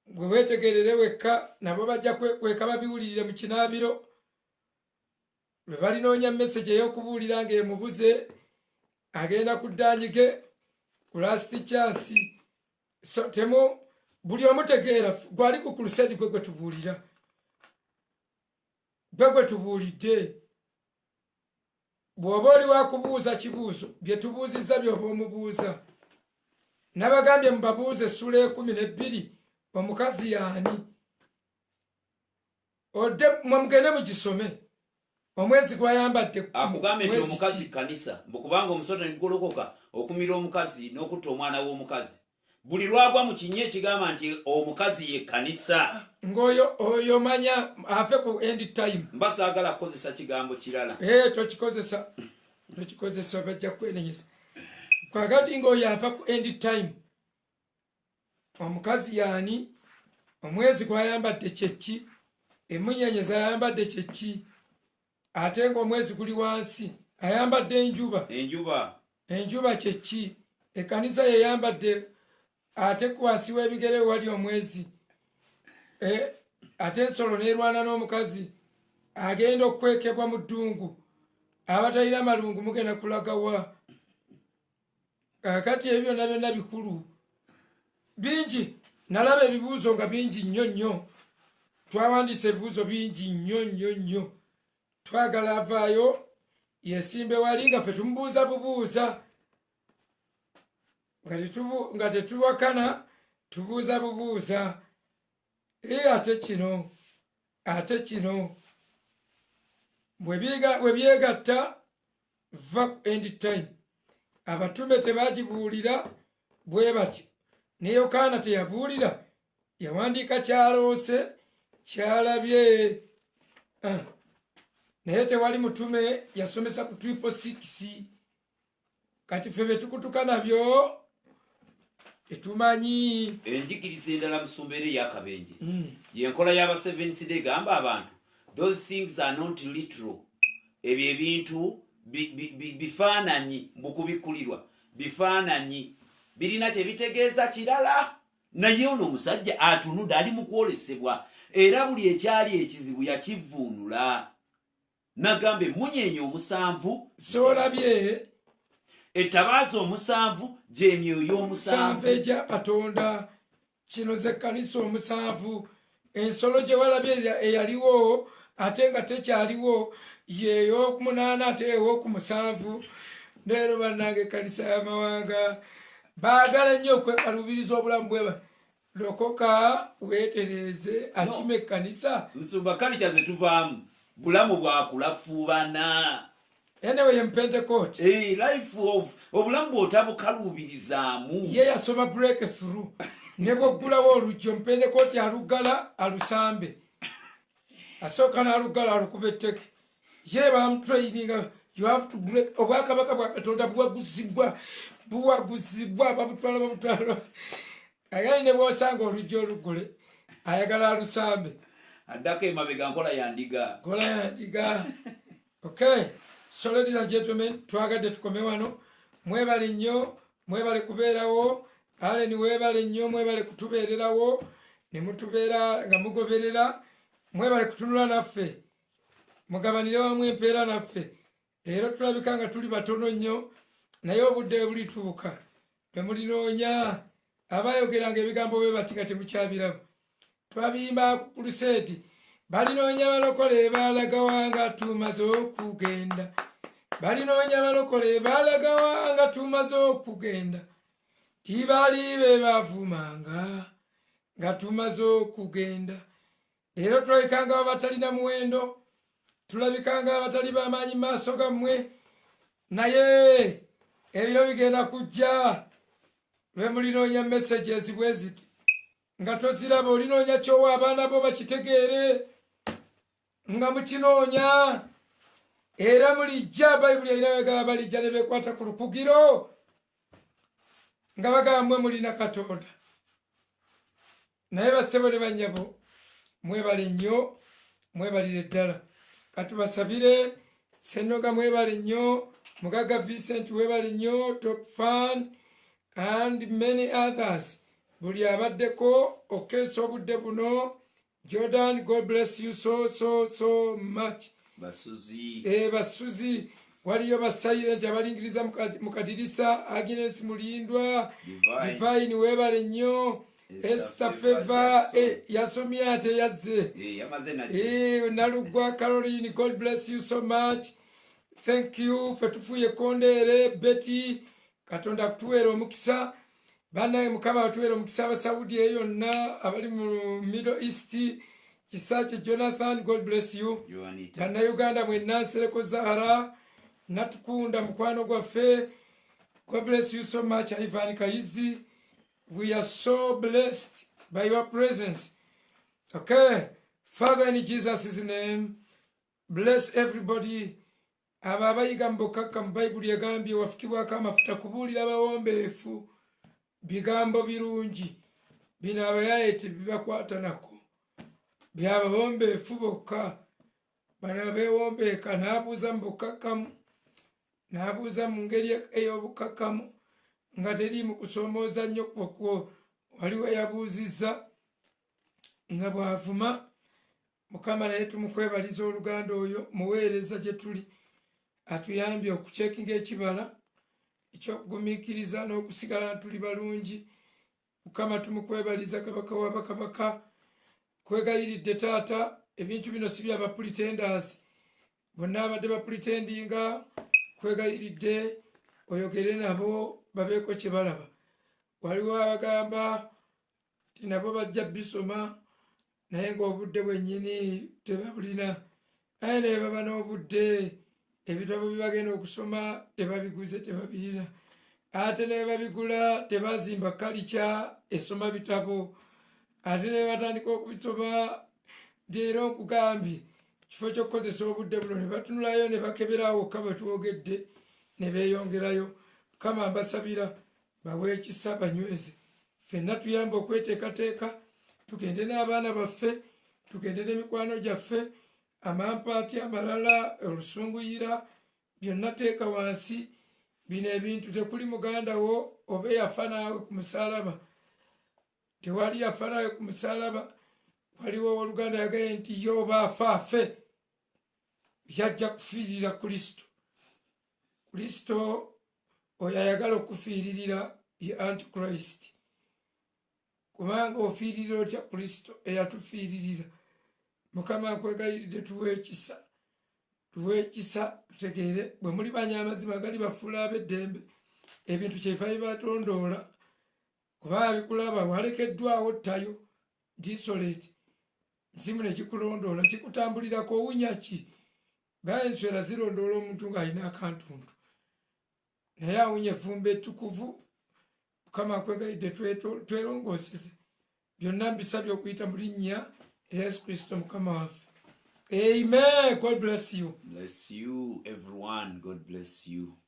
bwe weetegerere wekka nabo bajja kweka babiwulirire mu kinaabiro lwe balinoonya message ey'okubuulira ng'emubuze agenda ku ddaanyige ku last chance so temu buli omutegeera gwali ku crusade gwe tubuulira gwe tubuulidde bw'oba oli wakubuuza kibuuzo bye tubuuzizza by'oba omubuuza nabagambye mubabuuze essula 12 omukazi yaani odde mugende mugisome omwezi gwayambadde akugambe nti omukazi kanisa mbukubanga omusota negolokoka okumira omukazi n'okutta omwana w'omukazi buli lwagwa mu kinye ekigamba nti omukazi ye kanisa ng'oyo oyo manya afe ku end time mbasaagala kukozesa kigambo kirala tokikozesa bajja kwenenyesa kwagati ng'oyo afa ku end time omukazi yaani omwezi gwayambadde kyeki emunyenye zayambadde kyeki ate ng'omwezi guli wansi ayambadde enjuba kyeki ekkanisa yeyambadde ate ku wansi w'ebigere wali omwezi ate ensolo neerwana n'omukazi agenda okwekebwa mu ddungu abatalina malungu mugenda kulagawa kakati ebyo byonna byonna bikulu bingi nalaba ebibuuzo nga bingi nnyo twawandiisa ebibuuzo bingi nnyo twagala avaayo yesimbe wali nga ffe tumubuuza bubuuza nga tetuwakana tubuuza bubuuza ate kino bwe byegatta va ku end time abatume tebagibuulira bwe batyo ne Yokaana teyabuulira yawandiika kyaloose kyalabye naye tewali mutume yasomesa ku 666 kati ffe betukutuka nabyo tetumanyi enjigiriza endala musumbere yakabenje yenkola y'aba Seventh Day gamba abantu those things are not literal ebyo ebintu bifaananyi mbukubikulirwa bifaananyi birina kye bitegeeza kirala naye ono omusajja atunudde ali mu kwolesebwa era buli ekyali ekizibu yakivuunula nagambe munyenye omusanvu soolabye ettabaaza omusanvu gy'emyoyo omusanvu egya Katonda. Kino ze kkanisa omusanvu. Ensolo gye walabye eyaliwo ate nga tekyaliwo yeey'okumunana ate ey'okumusanvu. Leero bannange ekkanisa y'amawanga baagala nnyo okwekalubiriza obulamu bwe lokoka weetereeze akima ekkanisa. Musumba kalica ze tuvaamu bulamu bwakulafuubana. Anyway, ye Pentecost. Life of obulamu bw'otabukaluubirizaamu. Ye yasoma breakthrough. Ne bw'oggulawo oluggi Pentecost alugala alusambe. Asooka n'alugala alukuba etteke. Ye bamutrayininga you have to break. Obwakabaka bwa Katonda buwaguzibwa babutwala. Agani ne bw'osanga oluggi olugule ayagala alusambe. Addako emabega nkola ya ndiga. Okay. So ladies and gentlemen, twagadde tukome wano. Mwebale nnyo, mwebale kubeerawo. Aleni webale nnyo, mwebale kutubeererawo. Ne mutubeera nga mugoberera. Mwebale kutunula naffe. Mugabanire wamu empeera naffe. Leero tulabika nga tuli batono nnyo. Naye obudde bulituuka. Temulinoonya. Abayogeranga ebigambo bwe bati nga temukyabiraba. Twabiyimba ku Crusade. Balinoonya balokole baalagawanga tumaze okugenda. Balinoonya balokole baalagawanga tumaze okugenda. Tibaali be bavumanga nga tumaze okugenda. Leero tulabikanga abatalina muwendo. Tulabikanga abatali b'amaanyi mu maaso gammwe. Naye ebiro bigenda kujja lwe mulinoonya messages bwe ziti. Nga toziraba olinoonya kyowa abaana bo bakitegeere. Nga mukinoonya. Era mulijja Bayibuli erina bagamba balijja ne beekwata ku lukugiro. Nga bagambwe mulina Katonda. Naye bassebo ne bannyabo mwebale nnyo, mwebalire ddala. Katubasabire Ssennoga mwebale nnyo, Mugaga Vincent mwebale nnyo, Top Fan and many others. Buli abaddeko okeesa obudde buno. Jordan, God bless you so much. Basuzi. Basuzi. Waliyo basayirenti abalingiriza mu kadirisa. Agnes Mulindwa. Divine webale nnyo. Esther Favor. Yasomye ate yazze. Nalugwa Caroline, God bless you so much. Thank you. Fetufuye Kondere. Betty. Katonda kutuweera omukisa. Banaye Mukama batuweera omukisa abasaudi eyo yonna abali mu Middle East. Kisache Jonathan, God bless you. Bana Uganda mwenna Nsereko Zahara. Natukunda mukwano gwaffe. God bless you so much. Ivan Kaizi. We are so blessed by your presence. Okay. Father, in Jesus' name, bless everybody. Abo abayiga mbokaka mu Bayibuli egambye wafikibwako amafuta kubuulira abawombeefu bigambo birungi. Bino abayayeti bibakwata nako. Byabawombeefu bokka. Bano abeewombeeka n'abuuza mu bukkakkamu. N'abuuza mu ngeri ey'obukkakkamu nga teri mu kusoomooza nnyo kwokwo. Waliwo yabuuzizza nga bw'avuma. Mukama naye tumukwebaliza oluganda oyo muweereza gye tuli. Atuyambye okucekinga ekibala ekyokugumiikiriza n'okusigala tuli balungi. Mukama tumukwebaliza kabaka wa bakabaka. Kwegayiridde taata ebintu bino si byaba pretenders. Bonna abadde bapretendinga kwegayiridde oyogere nabo babeeko kye balaba. Waliwo abagamba nabo bajja bisoma naye ng'obudde bwennyini tebabulina. Naye naye baba n'obudde ebitabo bibagenda okusoma tebabiguze tebabirina. Ate ne babigula tebazimba kalica esoma bitabo. Ate ne batandika okubisoma leero nkugambye kifo ky'okukozesa obudde buno ne batunulayo ne bakeberawo wokka bwe twogedde ne beeyongerayo. Mukama mbasabira bawe ekisa banyweze. Ffenna tuyamba okweteekateeka tugende n'abaana baffe tugende n'emikwano gyaffe amampaati amalala olusunguyira byonna teeka wansi. Bino ebintu tekuli muganda wo oba yafa naawe ku musaalaba. Tewali yafa naawe ku musaalaba. Waliwo oluganda yagaye nti yo oba afa afe. byajja kufiirira Kristo. Kristo oyo ayagala okufiiririra ye Antichrist. Kubanga ofiirira otya Kristo eyatufiiririra. Mukama akwegayiridde tuwe ekisa tutegeere bwe muli banya amazima gali bafuula ab'eddembe ebintu kyebifa bibatondoola kuba bikulaba walekeddwawo ttayo disolate nsimu ne kikulondoola kikutambulirako owunya ki baye enswera zirondoola omuntu ng'alina akantuntu naye awunya evvumba ettukuvu. Mukama akwegayidde twerongooseze byonna mbisabye okuyita mu linnya erya Yesu Kristo Mukama waffe. Amen. God bless you. Bless you, everyone. God bless you.